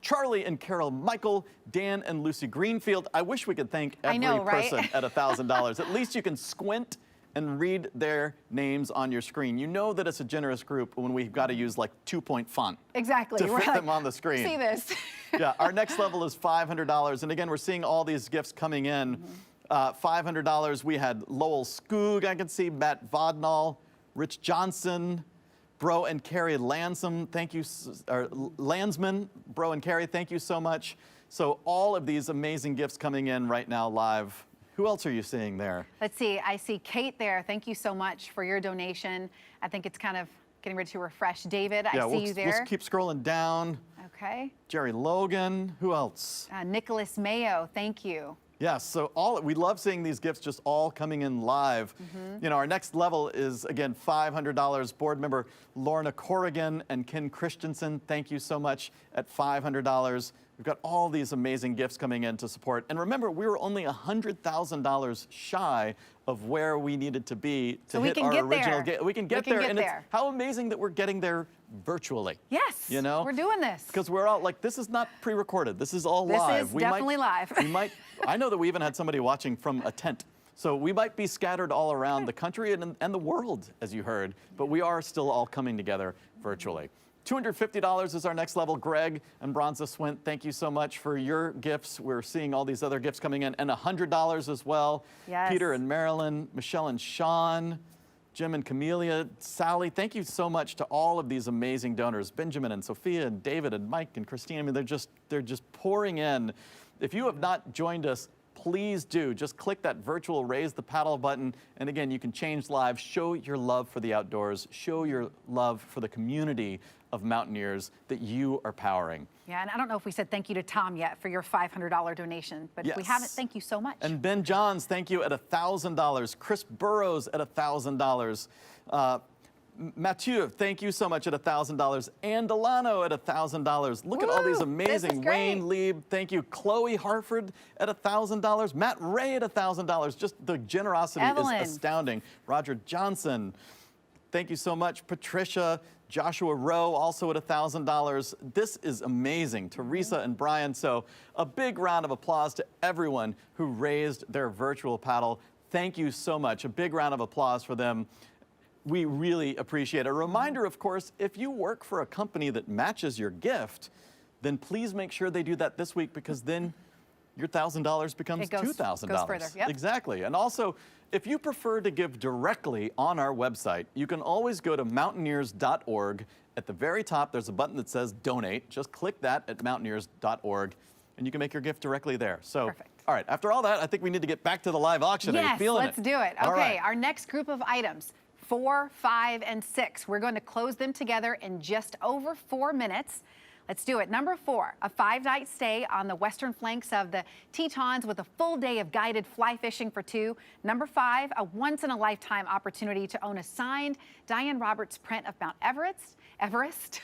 Charlie and Carol Michael, Dan and Lucy Greenfield. I wish we could thank every person at $1,000. At least you can squint and read their names on your screen. You know that it's a generous group when we've got to use like 2-point font. Exactly. To fit them on the screen. See this. Yeah, our next level is $500. And again, we're seeing all these gifts coming in. $500, we had Lowell Skoog, I can see, Matt Vodnall, Rich Johnson, Bro and Carrie Lansman, thank you, or Landsman, Bro and Carrie, thank you so much. So all of these amazing gifts coming in right now live. Who else are you seeing there? Let's see, I see Kate there. Thank you so much for your donation. I think it's kind of getting ready to refresh. David, I see you there. We'll keep scrolling down. Okay. Jerry Logan, who else? Nicholas Mayo, thank you. Yes, so we love seeing these gifts just all coming in live. You know, our next level is, again, $500. Board member Lorna Corrigan and Ken Christensen, thank you so much at $500. We've got all these amazing gifts coming in to support. And remember, we were only $100,000 shy of where we needed to be to hit our original game. We can get there, and it's how amazing that we're getting there virtually. Yes, you know, we're doing this. Because we're all like, this is not pre-recorded. This is all live. This is definitely live. I know that we even had somebody watching from a tent. So we might be scattered all around the country and the world, as you heard, but we are still all coming together virtually. $250 is our next level. Greg and Bronza Swint, thank you so much for your gifts. We're seeing all these other gifts coming in. And $100 as well. Yes. Peter and Marilyn, Michelle and Sean, Jim and Camelia, Sally, thank you so much to all of these amazing donors. Benjamin and Sophia and David and Mike and Christine. I mean, they're just pouring in. If you have not joined us, please do. Just click that virtual raise the paddle button. And again, you can change lives. Show your love for the outdoors. Show your love for the community of Mountaineers that you are powering. Yeah, and I don't know if we said thank you to Tom yet for your $500 donation, but if we haven't, thank you so much. And Ben Johns, thank you at $1,000. Chris Burrows at $1,000. Mathieu, thank you so much at $1,000. And Delano at $1,000. Look at all these amazing. Wayne Lieb, thank you. Chloe Harford at $1,000. Matt Ray at $1,000. Just the generosity is astounding. Roger Johnson, thank you so much. Patricia, Joshua Rowe also at $1,000. This is amazing. Teresa and Brian. So a big round of applause to everyone who raised their virtual paddle. Thank you so much. A big round of applause for them. We really appreciate it. A reminder, of course, if you work for a company that matches your gift, then please make sure they do that this week, because then your $1,000 becomes $2,000. Goes further. Yep. Exactly. And also, if you prefer to give directly on our website, you can always go to mountaineers.org. At the very top, there's a button that says donate. Just click that at mountaineers.org, and you can make your gift directly there. So, all right, after all that, I think we need to get back to the live auction. Are you feeling let's do it. Okay, our next group of items, 4, 5, and 6. We're going to close them together in just over 4 minutes. Let's do it. Number 4, a 5-night stay on the western flanks of the Tetons with a full day of guided fly fishing for 2. Number 5, a once-in-a-lifetime opportunity to own a signed Diane Roberts print of Mount Everest,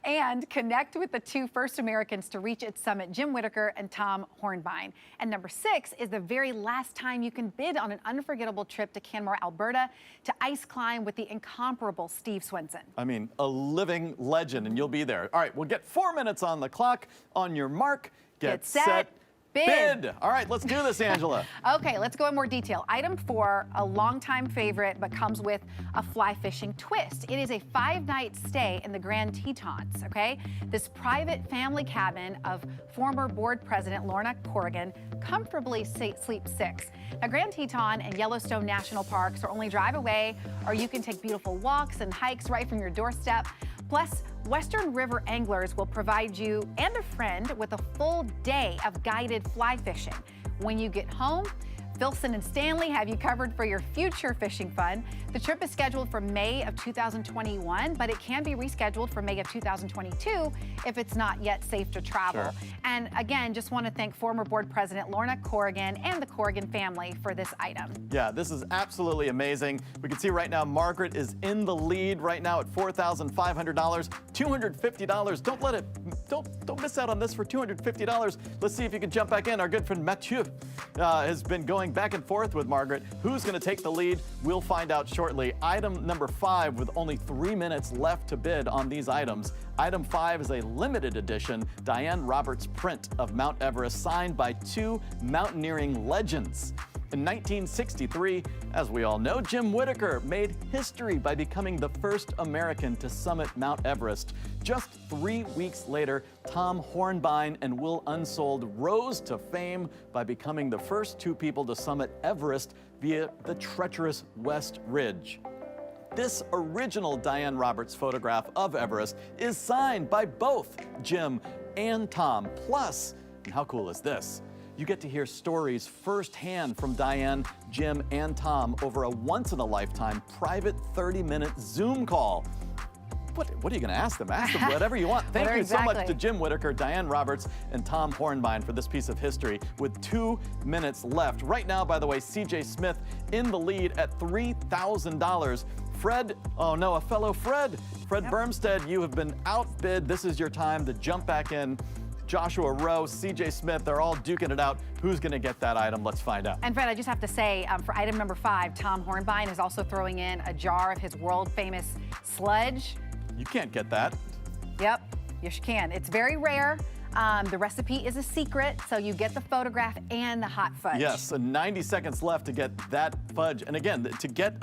and connect with the 2 first Americans to reach its summit, Jim Whitaker and Tom Hornbein. And number 6 is the very last time you can bid on an unforgettable trip to Canmore, Alberta to ice climb with the incomparable Steve Swenson. I mean, a living legend, and you'll be there. All right, we'll get 4 minutes on the clock. On your mark, get set, bid. All right, let's do this, Angela. Okay, let's go in more detail. Item 4, a longtime favorite, but comes with a fly fishing twist. It is a 5-night stay in the Grand Tetons, okay? This private family cabin of former board president Lorna Corrigan comfortably sleeps 6. Now, Grand Teton and Yellowstone National Parks are only drive away, or you can take beautiful walks and hikes right from your doorstep. Plus, Western River anglers will provide you and a friend with a full day of guided fly fishing. When you get home, Filson and Stanley have you covered for your future fishing fun. The trip is scheduled for May of 2021, but it can be rescheduled for May of 2022 if it's not yet safe to travel. Sure. And again, just want to thank former board president Lorna Corrigan and the Corrigan family for this item. Yeah, this is absolutely amazing. We can see right now Margaret is in the lead right now at $4,500, $250. Don't let it don't miss out on this for $250. Let's see if you can jump back in. Our good friend Mathieu has been going back and forth with Margaret. Who's going to take the lead? We'll find out shortly. Item number 5, with only 3 minutes left to bid on these items. Item 5 is a limited edition Diane Roberts print of Mount Everest signed by 2 mountaineering legends. In 1963, as we all know, Jim Whittaker made history by becoming the first American to summit Mount Everest. Just 3 weeks later, Tom Hornbein and Will Unsold rose to fame by becoming the first 2 people to summit Everest via the treacherous West Ridge. This original Diane Roberts photograph of Everest is signed by both Jim and Tom. Plus, and how cool is this? You get to hear stories firsthand from Diane, Jim, and Tom over a once-in-a-lifetime private 30-minute Zoom call. What are you going to ask them? Ask them whatever you want. Thank you so much to Jim Whittaker, Diane Roberts, and Tom Hornbein for this piece of history with 2 minutes left. Right now, by the way, CJ Smith in the lead at $3,000. Fred, oh no, a fellow Fred. Fred Bermstead, you have been outbid. This is your time to jump back in. Joshua Rowe, CJ Smith, they're all duking it out. Who's going to get that item? Let's find out. And Fred, I just have to say, for item number 5, Tom Hornbein is also throwing in a jar of his world-famous sludge. You can't get that. Yep, yes you can. It's very rare. The recipe is a secret, so you get the photograph and the hot fudge. Yes, and 90 seconds left to get that fudge. And again, to get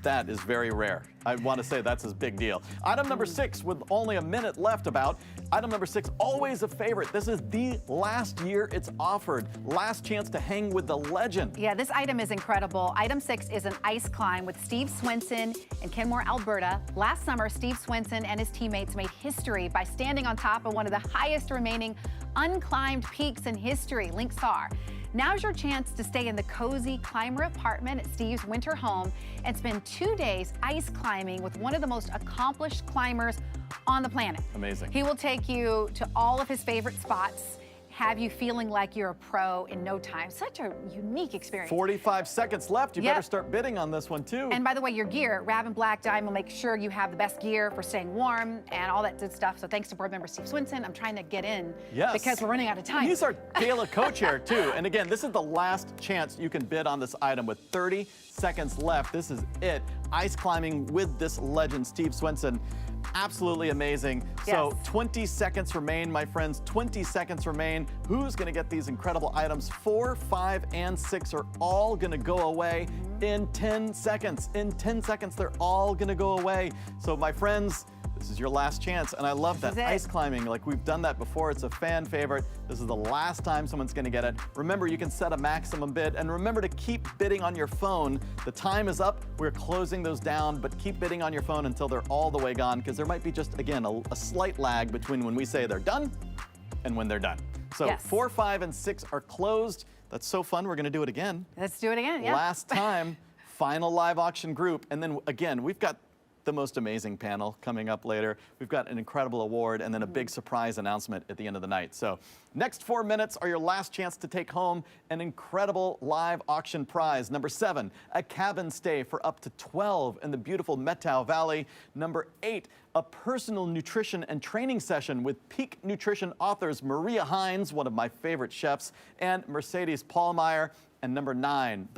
that is very rare. I want to say that's a big deal. Item number 6, with only a minute left about. Item number 6, always a favorite. This is the last year it's offered. Last chance to hang with the legend. Yeah, this item is incredible. Item 6 is an ice climb with Steve Swenson in Kenmore, Alberta. Last summer, Steve Swenson and his teammates made history by standing on top of one of the highest remaining unclimbed peaks in history. Links are. Now's your chance to stay in the cozy climber apartment at Steve's winter home and spend 2 days ice climbing with one of the most accomplished climbers on the planet. Amazing. He will take you to all of his favorite spots, have you feeling like you're a pro in no time. Such a unique experience. 45 seconds left. You better start bidding on this one too. And by the way, your gear, Raven Black Dime will make sure you have the best gear for staying warm and all that good stuff. So thanks to board member Steve Swenson. I'm trying to get in because we're running out of time. And he's our gala co-chair too. And again, this is the last chance you can bid on this item with 30 seconds left. This is it. Ice climbing with this legend, Steve Swenson. Absolutely amazing. So 20 seconds remain, my friends. 20 seconds remain. Who's going to get these incredible items? 4, 5, and 6 are all going to go away in 10 seconds. In 10 seconds, they're all going to go away. So my friends, this is your last chance. And I love that ice climbing. Like we've done that before. It's a fan favorite. This is the last time someone's going to get it. Remember, you can set a maximum bid. And remember to keep bidding on your phone. The time is up. We're closing those down. But keep bidding on your phone until they're all the way gone. Because there might be just, again, a slight lag between when we say they're done and when they're done. So 4, 5, and 6 are closed. That's so fun. We're going to do it again. Let's do it again. Last time, final live auction group. And then again, we've got the most amazing panel coming up later. We've got an incredible award and then a big surprise announcement at the end of the night. So next 4 minutes are your last chance to take home an incredible live auction prize. Number 7, a cabin stay for up to 12 in the beautiful Methow Valley. Number 8, a personal nutrition and training session with Peak Nutrition authors Maria Hines, one of my favorite chefs, and Mercedes Paulmeyer. And number 9,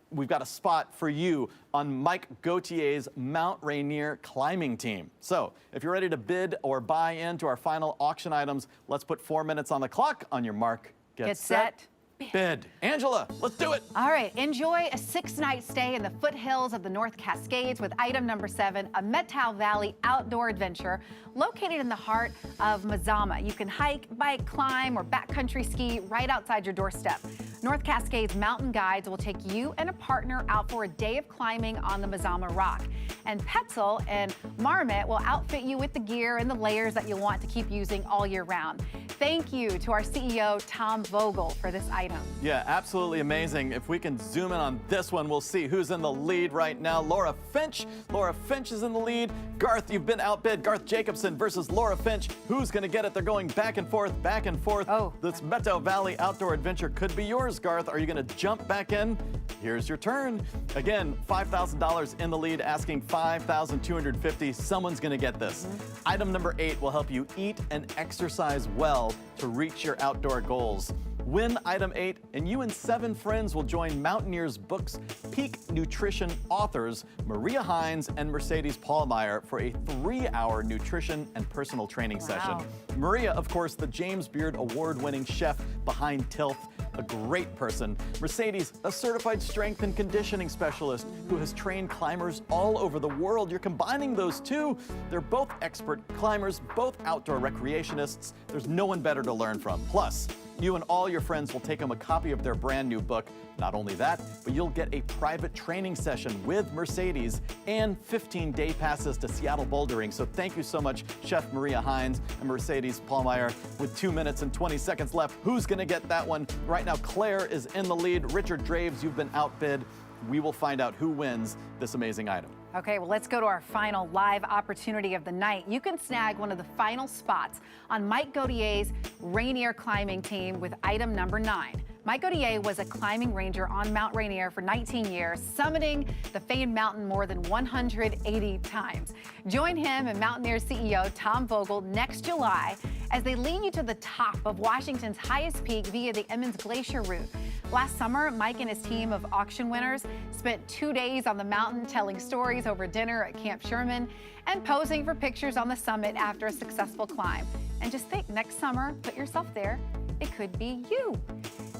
we've got a spot for you on Mike Gautier's Mount Rainier climbing team. So if you're ready to bid or buy into our final auction items, let's put 4 minutes on the clock. On your mark, get set, bid. Angela, let's do it. All right, enjoy a 6-night stay in the foothills of the North Cascades with item number 7, a Methow Valley outdoor adventure located in the heart of Mazama. You can hike, bike, climb, or backcountry ski right outside your doorstep. North Cascades Mountain Guides will take you and a partner out for a day of climbing on the Mazama Rock. And Petzl and Marmot will outfit you with the gear and the layers that you'll want to keep using all year round. thank you to our CEO, Tom Vogel, for this item. Yeah, absolutely amazing. If we can zoom in on this one, we'll see who's in the lead right now. Laura Finch. Laura Finch is in the lead. Garth, you've been outbid. Garth Jacobson versus Laura Finch. Who's going to get it? They're going back and forth, back and forth. Oh. This Meadow Valley outdoor adventure could be yours, Garth. Are you going to jump back in? Here's your turn. Again, $5,000 in the lead, asking $5,250. Someone's going to get this. Item number 8 will help you eat and exercise well to reach your outdoor goals. Win item 8, and you and 7 friends will join Mountaineers Books peak nutrition authors Maria Hines and Mercedes Paulmeyer for a 3-hour nutrition and personal training session. Maria, of course, the James Beard award-winning chef behind Tilth, a great person. Mercedes, a certified strength and conditioning specialist who has trained climbers all over the world. You're combining those two. They're both expert climbers, both outdoor recreationists. There's no one better to learn from. Plus, you and all your friends will take them a copy of their brand new book. Not only that, but you'll get a private training session with Mercedes and 15 day passes to Seattle bouldering. So thank you so much, Chef Maria Hines and Mercedes Paulmeyer. With 2 minutes and 20 seconds left, who's gonna get that one? Right now, Claire is in the lead. Richard Draves, you've been outbid. We will find out who wins this amazing item. Okay, well, let's go to our final live opportunity of the night. You can snag one of the final spots on Mike Gaudier's Rainier climbing team with item number 9. Mike Gaudier was a climbing ranger on Mount Rainier for 19 years, summiting the famed mountain more than 180 times. Join him and Mountaineers CEO Tom Vogel next July as they lead you to the top of Washington's highest peak via the Emmons Glacier route. Last summer, Mike and his team of auction winners spent 2 days on the mountain telling stories over dinner at Camp Sherman and posing for pictures on the summit after a successful climb. And just think, next summer, put yourself there. It could be you.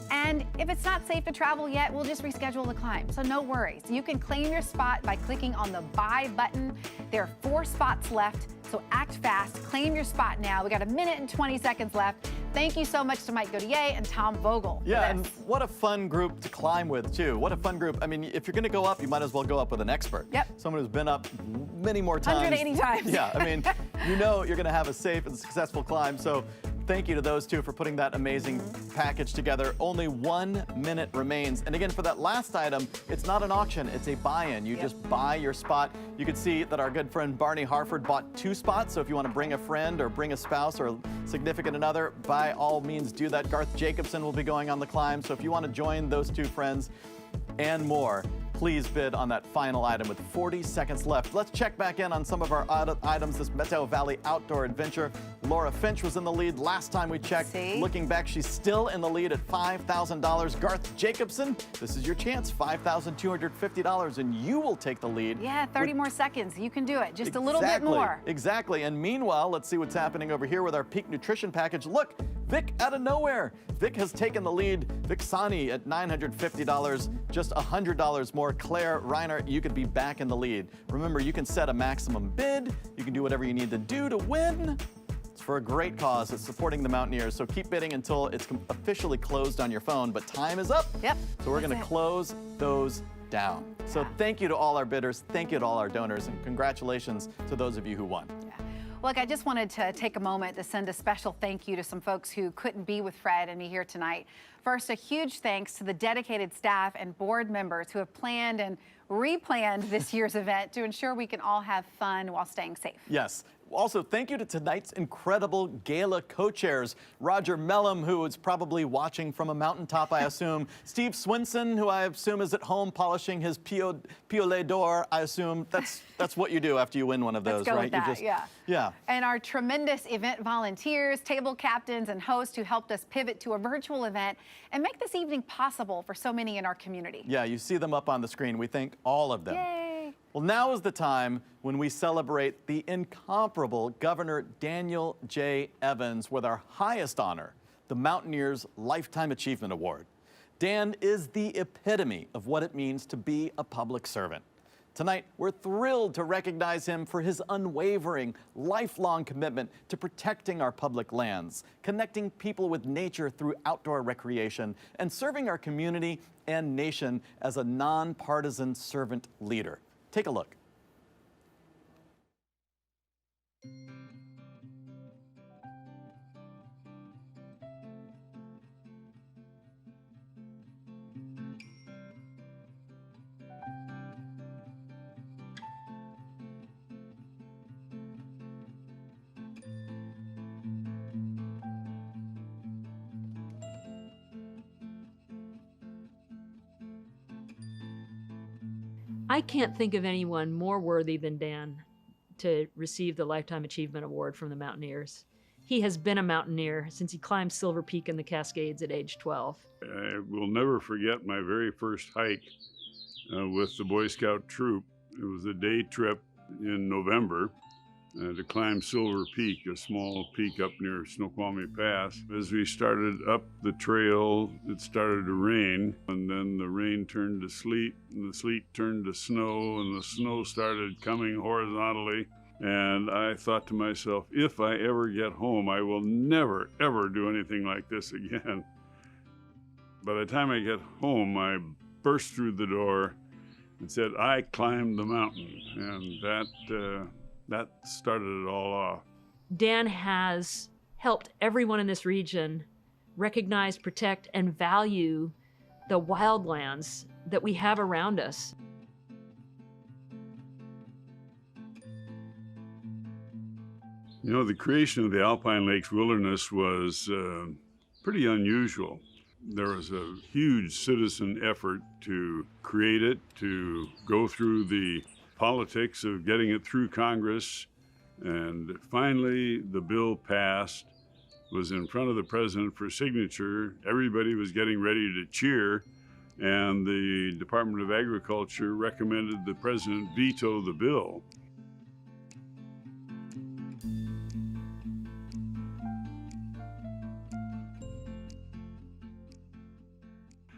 And if it's not safe to travel yet, we'll just reschedule the climb, so no worries. You can claim your spot by clicking on the buy button. There are 4 spots left, so act fast, claim your spot now. We got 1 minute and 20 seconds left. Thank you so much to Mike Gaudier and Tom Vogel. Yeah, and what a fun group to climb with, too. What a fun group. I mean, if you're going to go up, you might as well go up with an expert. Yep. Someone who's been up many more times. 180 times. Yeah, I mean, you know you're going to have a safe and successful climb. So thank you to those two for putting that amazing package together. Only 1 minute remains. And again, for that last item, it's not an auction, it's a buy-in. You just buy your spot. You can see that our good friend Barney Harford bought 2 spots. So if you want to bring a friend or bring a spouse or a significant another, by all means do that. Garth Jacobson will be going on the climb. So if you want to join those 2 friends and more, please bid on that final item with 40 seconds left. Let's check back in on some of our items this Meadow Valley outdoor adventure. Laura Finch was in the lead last time we checked. Looking back, she's still in the lead at $5,000. Garth Jacobson, this is your chance, $5,250, and you will take the lead. Yeah, 30 more seconds. You can do it. Just a little bit more. Exactly. And meanwhile, let's see what's happening over here with our peak nutrition package. Look, Vic out of nowhere. Vic has taken the lead. Vic Sani at $950, just $100 more. Claire Reiner, you could be back in the lead. Remember, you can set a maximum bid. You can do whatever you need to do to win. It's for a great cause. It's supporting the Mountaineers. So keep bidding until it's officially closed on your phone. But time is up. Yep. So we're going to close those down. So thank you to all our bidders. Thank you to all our donors. And congratulations to those of you who won. Look, I just wanted to take a moment to send a special thank you to some folks who couldn't be with Fred and me here tonight. First, a huge thanks to the dedicated staff and board members who have planned and replanned this year's event to ensure we can all have fun while staying safe. Yes. Also, thank you to tonight's incredible gala co-chairs. Roger Mellum, who is probably watching from a mountaintop, I assume. Steve Swenson, who I assume is at home polishing his Piolet d'Or, I assume. That's what you do after you win one of those, Let's go right? With that, You just, yeah. And our tremendous event volunteers, table captains, and hosts who helped us pivot to a virtual event and make this evening possible for so many in our community. Yeah, you see them up on the screen. We thank all of them. Yay! Well, now is the time when we celebrate the incomparable Governor Daniel J. Evans with our highest honor, the Mountaineers Lifetime Achievement Award. Dan is the epitome of what it means to be a public servant. Tonight, we're thrilled to recognize him for his unwavering, lifelong commitment to protecting our public lands, connecting people with nature through outdoor recreation, and serving our community and nation as a nonpartisan servant leader. Take a look. I can't think of anyone more worthy than Dan to receive the Lifetime Achievement Award from the Mountaineers. He has been a mountaineer since he climbed Silver Peak in the Cascades at age 12. I will never forget my very first hike with the Boy Scout troop. It was a day trip in November to climb Silver Peak, a small peak up near Snoqualmie Pass. As we started up the trail, it started to rain, and then the rain turned to sleet, and the sleet turned to snow, and the snow started coming horizontally. And I thought to myself, if I ever get home, I will never, ever do anything like this again. By the time I get home, I burst through the door and said, I climbed the mountain. And that started it all off. Dan has helped everyone in this region recognize, protect, and value the wildlands that we have around us. You know, the creation of the Alpine Lakes Wilderness was pretty unusual. There was a huge citizen effort to create it, to go through the politics of getting it through Congress, and finally the bill passed, was in front of the president for signature. Everybody was getting ready to cheer, and the Department of Agriculture recommended the president veto the bill.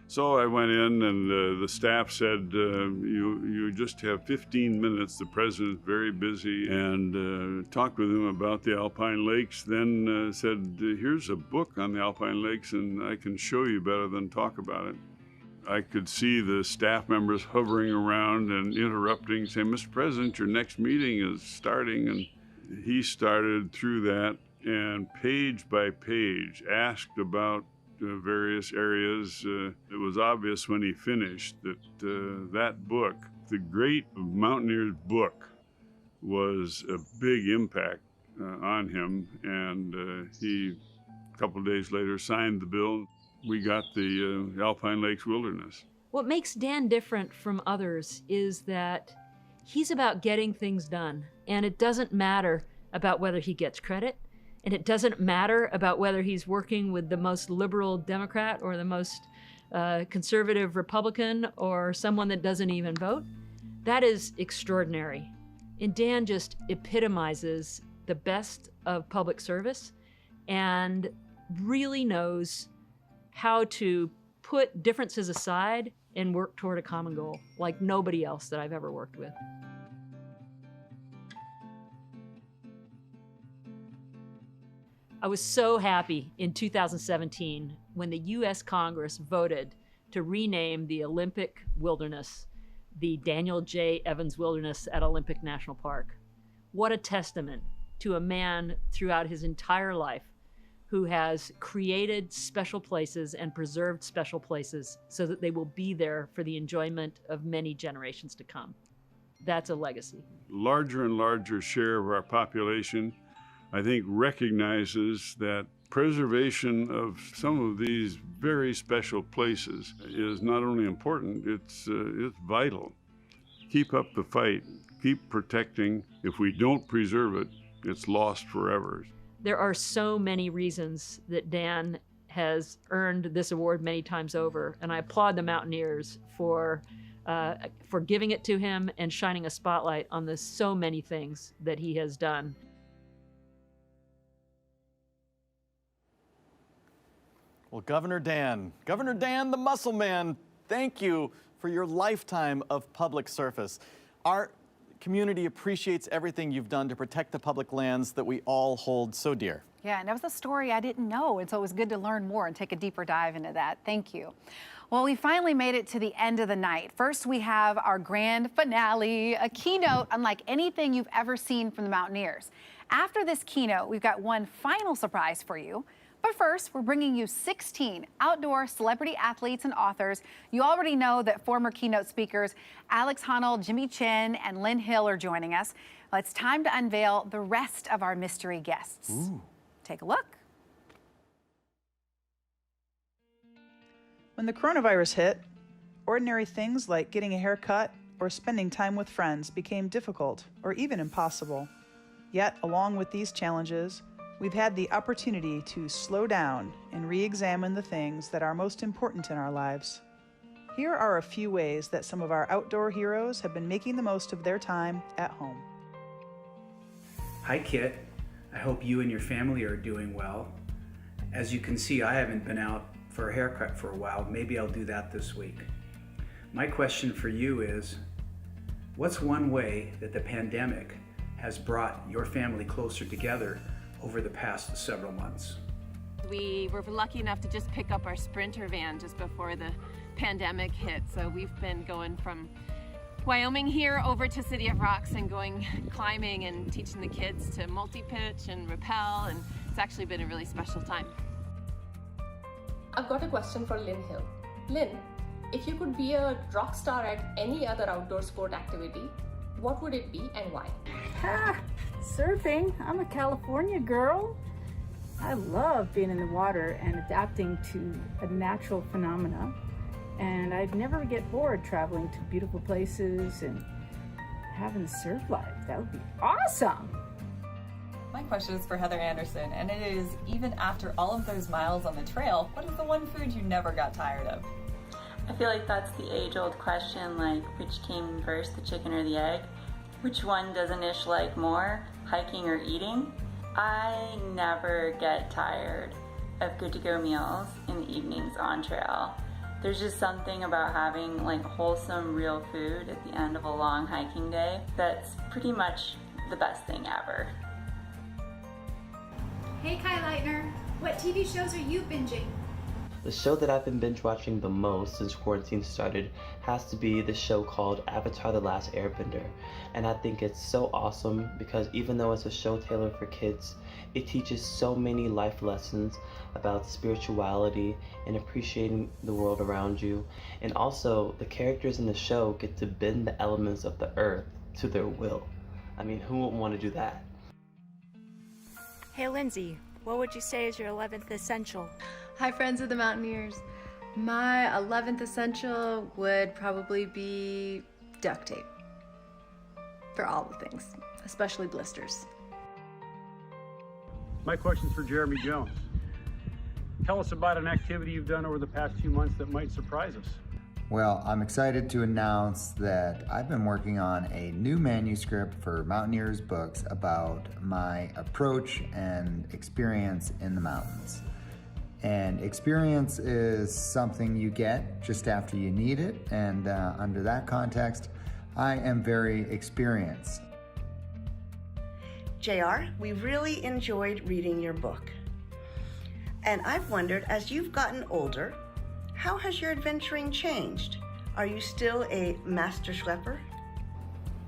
So I went in, and the staff said, you just have 15 minutes. The president's very busy, and talked with him about the Alpine Lakes, then said, here's a book on the Alpine Lakes, and I can show you better than talk about it. I could see the staff members hovering around and interrupting, saying, Mr. President, your next meeting is starting. And he started through that, and page by page asked about various areas. It was obvious when he finished that that book, the Great Mountaineers book, was a big impact on him, and he, a couple of days later, signed the bill. We got the Alpine Lakes Wilderness. What makes Dan different from others is that he's about getting things done, and it doesn't matter about whether he gets credit. And it doesn't matter about whether he's working with the most liberal Democrat or the most conservative Republican or someone that doesn't even vote. That is extraordinary. And Dan just epitomizes the best of public service and really knows how to put differences aside and work toward a common goal like nobody else that I've ever worked with. I was so happy in 2017 when the U.S. Congress voted to rename the Olympic Wilderness the Daniel J. Evans Wilderness at Olympic National Park. What a testament to a man throughout his entire life who has created special places and preserved special places so that they will be there for the enjoyment of many generations to come. That's a legacy. Larger and larger share of our population, I think, recognizes that preservation of some of these very special places is not only important, it's vital. Keep up the fight, keep protecting. If we don't preserve it, it's lost forever. There are so many reasons that Dan has earned this award many times over, and I applaud the Mountaineers for giving it to him and shining a spotlight on the so many things that he has done. Well, Governor Dan the Muscle Man, thank you for your lifetime of public service. Our community appreciates everything you've done to protect the public lands that we all hold so dear. Yeah, and that was a story I didn't know, and so it was good to learn more and take a deeper dive into that. Thank you. Well, we finally made it to the end of the night. First, we have our grand finale, a keynote unlike anything you've ever seen from the Mountaineers. After this keynote, we've got one final surprise for you. But first, we're bringing you 16 outdoor celebrity athletes and authors. You already know that former keynote speakers Alex Honnold, Jimmy Chin, and Lynn Hill are joining us. Well, it's time to unveil the rest of our mystery guests. Ooh. Take a look. When the coronavirus hit, ordinary things like getting a haircut or spending time with friends became difficult or even impossible. Yet, along with these challenges, we've had the opportunity to slow down and re-examine the things that are most important in our lives. Here are a few ways that some of our outdoor heroes have been making the most of their time at home. Hi Kit, I hope you and your family are doing well. As you can see, I haven't been out for a haircut for a while. Maybe I'll do that this week. My question for you is, what's one way that the pandemic has brought your family closer together over the past several months? We were lucky enough to just pick up our Sprinter van just before the pandemic hit. So we've been going from Wyoming here over to City of Rocks and going climbing and teaching the kids to multi-pitch and rappel, and it's actually been a really special time. I've got a question for Lynn Hill. Lynn, if you could be a rock star at any other outdoor sport activity, what would it be and why? Surfing. I'm a California girl. I love being in the water and adapting to a natural phenomena. And I'd never get bored traveling to beautiful places and having a surf life. That would be awesome. My question is for Heather Anderson, and it is, even after all of those miles on the trail, what is the one food you never got tired of? I feel like that's the age-old question, like which came first, the chicken or the egg? Which one does an ish like more, hiking or eating? I never get tired of good-to-go meals in the evenings on trail. There's just something about having like wholesome, real food at the end of a long hiking day that's pretty much the best thing ever. Hey Kai Leitner, what TV shows are you binging? The show that I've been binge watching the most since quarantine started has to be the show called Avatar: The Last Airbender. And I think it's so awesome because even though it's a show tailored for kids, it teaches so many life lessons about spirituality and appreciating the world around you. And also, the characters in the show get to bend the elements of the earth to their will. I mean, who wouldn't want to do that? Hey Lindsay, what would you say is your 11th essential? Hi friends of the Mountaineers. My 11th essential would probably be duct tape. For all the things, especially blisters. My question's for Jeremy Jones. Tell us about an activity you've done over the past few months that might surprise us. Well, I'm excited to announce that I've been working on a new manuscript for Mountaineers books about my approach and experience in the mountains. And experience is something you get just after you need it, and under that context, I am very experienced. JR, we really enjoyed reading your book. And I've wondered, as you've gotten older, how has your adventuring changed? Are you still a master schlepper?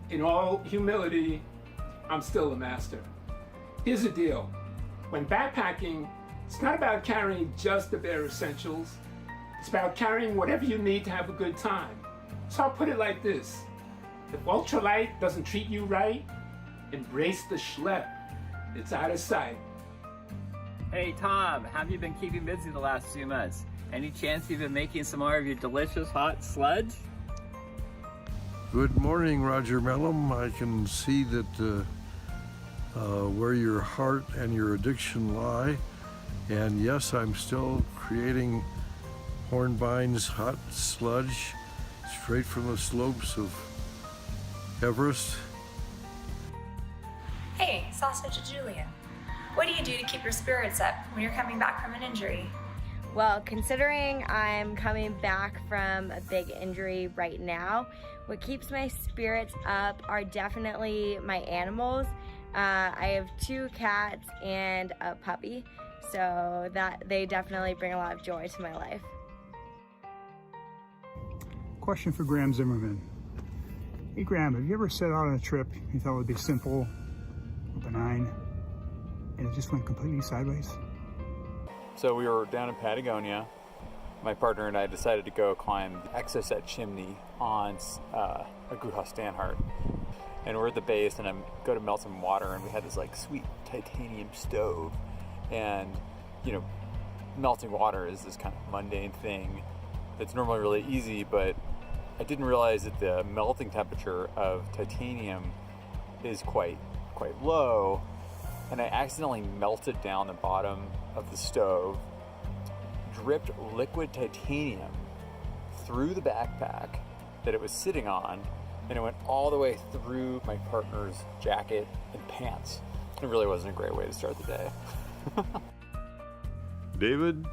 In all humility, I'm still a master. Here's the deal. When backpacking, it's not about carrying just the bare essentials. It's about carrying whatever you need to have a good time. So I'll put it like this. If ultralight doesn't treat you right, embrace the schlep. It's out of sight. Hey Tom, have you been keeping busy the last few months? Any chance you've been making some more of your delicious hot sludge? Good morning, Roger Mellum. I can see that where your heart and your addiction lie. And yes, I'm still creating Hornbein's hot sludge straight from the slopes of Everest. Hey, Sausage Julian. What do you do to keep your spirits up when you're coming back from an injury? Well, considering I'm coming back from a big injury right now, what keeps my spirits up are definitely my animals. I have 2 cats and a puppy, so that they definitely bring a lot of joy to my life. Question for Graham Zimmerman. Hey Graham, have you ever set out on a trip you thought would be simple or benign, and it just went completely sideways? So we were down in Patagonia. My partner and I decided to go climb the Exocet chimney on a Guha Stanhart. And we're at the base, and I go to melt some water, and we had this like sweet titanium stove. And you know, melting water is this kind of mundane thing that's normally really easy, but I didn't realize that the melting temperature of titanium is quite low, and I accidentally melted down the bottom of the stove, dripped liquid titanium through the backpack that it was sitting on, and it went all the way through my partner's jacket and pants. It really wasn't a great way to start the day. David,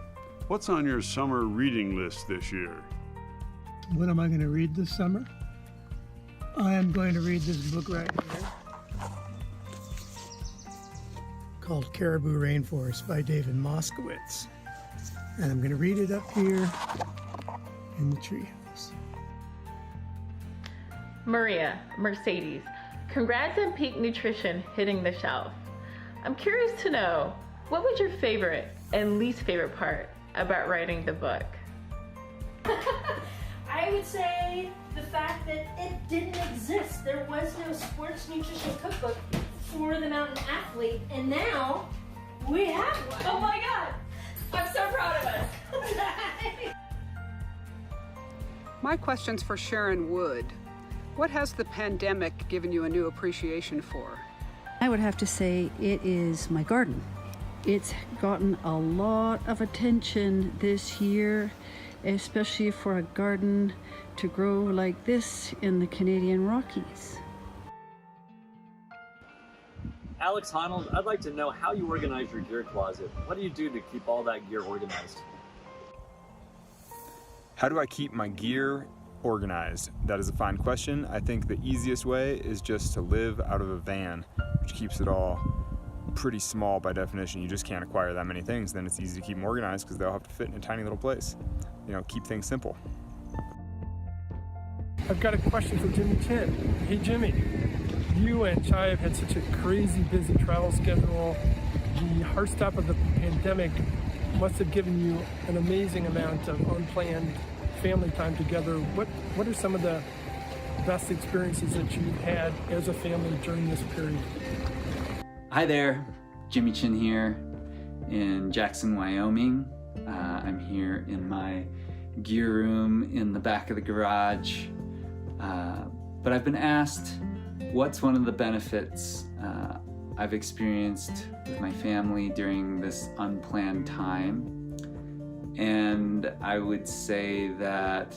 what's on your summer reading list this year? What am I going to read this summer? I am going to read this book right here called Caribou Rainforest by David Moskowitz. And I'm going to read it up here in the treehouse. Maria, Mercedes, congrats on Peak Nutrition hitting the shelf. I'm curious to know, what was your favorite and least favorite part about writing the book? I would say the fact that it didn't exist. There was no sports nutrition cookbook for the mountain athlete, and now we have one. Oh my God! I'm so proud of us. My question's for Sharon Wood. What has the pandemic given you a new appreciation for? I would have to say it is my garden. It's gotten a lot of attention this year, especially for a garden to grow like this in the Canadian Rockies. Alex Honnold, I'd like to know how you organize your gear closet. What do you do to keep all that gear organized? How do I keep my gear organized? That is a fine question. I think the easiest way is just to live out of a van, which keeps it all pretty small by definition. You just can't acquire that many things. Then it's easy to keep them organized because they'll have to fit in a tiny little place. You know, keep things simple. I've got a question for Jimmy Chin. Hey Jimmy, you and Chai have had such a crazy busy travel schedule. The hard stop of the pandemic must have given you an amazing amount of unplanned family time together. What are some of the best experiences that you've had as a family during this period? Hi there, Jimmy Chin here in Jackson, Wyoming. I'm here in my gear room in the back of the garage. But I've been asked what's one of the benefits I've experienced with my family during this unplanned time. And I would say that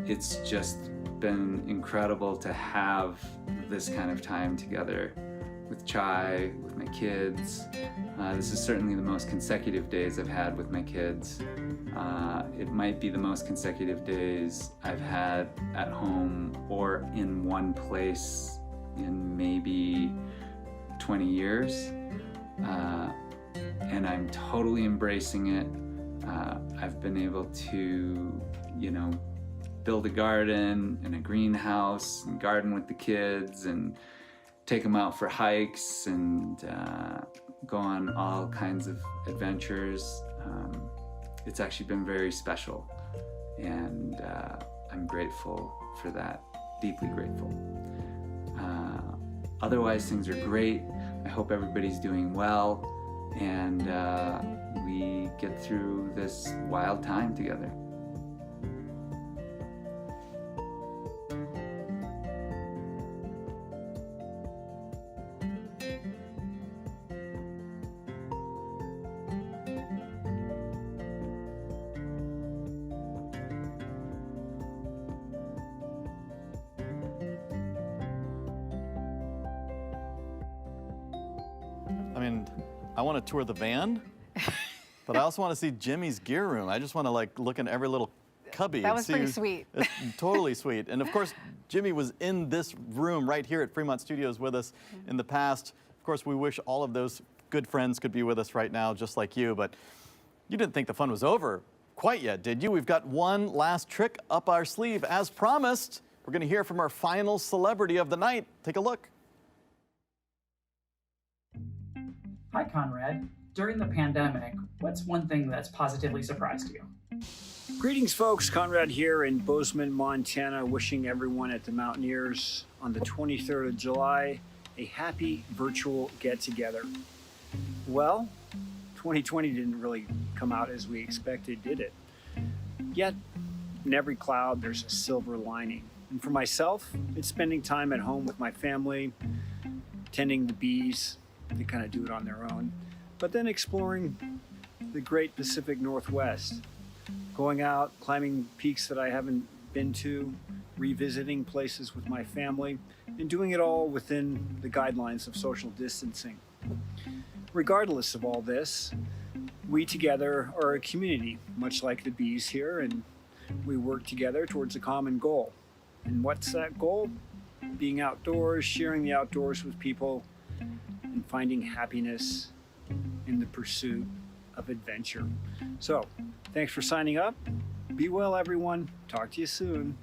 it's just been incredible to have this kind of time together with Chai, with my kids. This is certainly the most consecutive days I've had with my kids. It might be the most consecutive days I've had at home or in one place in maybe 20 years. And I'm totally embracing it. I've been able to, build a garden and a greenhouse and garden with the kids and take them out for hikes and go on all kinds of adventures. It's actually been very special, and I'm grateful for that, deeply grateful. Otherwise, things are great. I hope everybody's doing well, and we get through this wild time together. I want to tour the van, but I also want to see Jimmy's gear room. I just want to look in every little cubby. That was pretty sweet. It's totally sweet. And of course, Jimmy was in this room right here at Fremont Studios with us in the past. Of course, we wish all of those good friends could be with us right now, just like you, but you didn't think the fun was over quite yet, did you? We've got one last trick up our sleeve. As promised, we're going to hear from our final celebrity of the night. Take a look. Hi, Conrad. During the pandemic, what's one thing that's positively surprised you? Greetings, folks. Conrad here in Bozeman, Montana, wishing everyone at the Mountaineers on the 23rd of July a happy virtual get-together. Well, 2020 didn't really come out as we expected, did it? Yet, in every cloud, there's a silver lining. And for myself, it's spending time at home with my family, tending the bees. They kind of do it on their own. But then exploring the great Pacific Northwest, going out, climbing peaks that I haven't been to, revisiting places with my family, and doing it all within the guidelines of social distancing. Regardless of all this, we together are a community, much like the bees here, and we work together towards a common goal. And what's that goal? Being outdoors, sharing the outdoors with people, and finding happiness in the pursuit of adventure. So, thanks for signing up. Be well, everyone. Talk to you soon.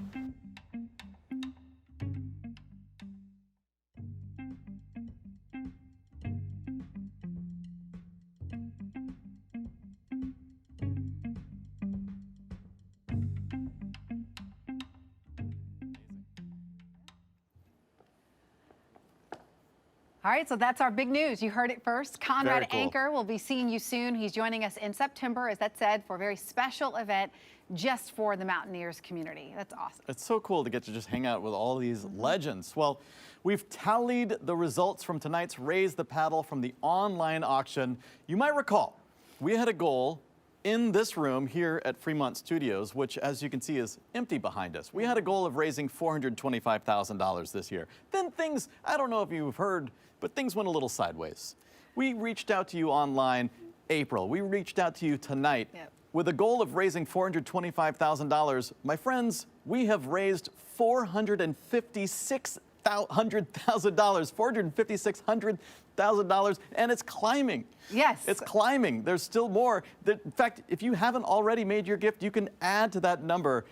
All right, so that's our big news. You heard it first. Conrad Very cool. Anker will be seeing you soon. He's joining us in September, as that said, for a very special event just for the Mountaineers community. That's awesome. It's so cool to get to just hang out with all these legends. Well, we've tallied the results from tonight's Raise the Paddle from the online auction. You might recall, we had a goal in this room here at Fremont Studios, which, as you can see, is empty behind us. We had a goal of raising $425,000 this year. Then things, I don't know if you've heard, but things went a little sideways. We reached out to you online, April. We reached out to you tonight. Yep. With a goal of raising $425,000, my friends, we have raised $456,000, and it's climbing. Yes. It's climbing. There's still more. In fact, if you haven't already made your gift, you can add to that number,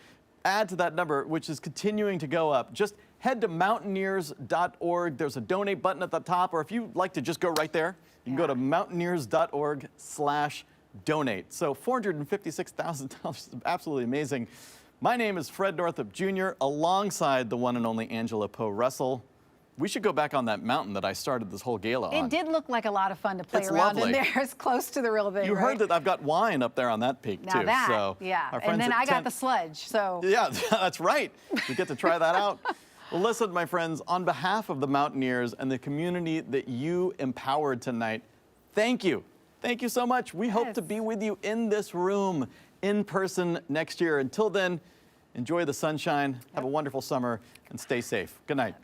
which is continuing to go up. Just head to Mountaineers.org. There's a donate button at the top, or if you'd like to just go right there, you can go to Mountaineers.org/donate. So $456,000 is absolutely amazing. My name is Fred Northup Jr., alongside the one and only Angela Poe Russell. We should go back on that mountain that I started this whole gala on. It did look like a lot of fun to play It's around lovely. in there. It's close to the real thing, You right? heard that I've got wine up there on that peak, Now too. that, So yeah. our And friends then at I got Tent- the sludge, so. Yeah, that's right. We get to try that out. Well, listen, my friends, on behalf of the Mountaineers and the community that you empowered tonight, thank you. Thank you so much. We hope to be with you in this room in person next year. Until then, enjoy the sunshine, have a wonderful summer, and stay safe. Good night.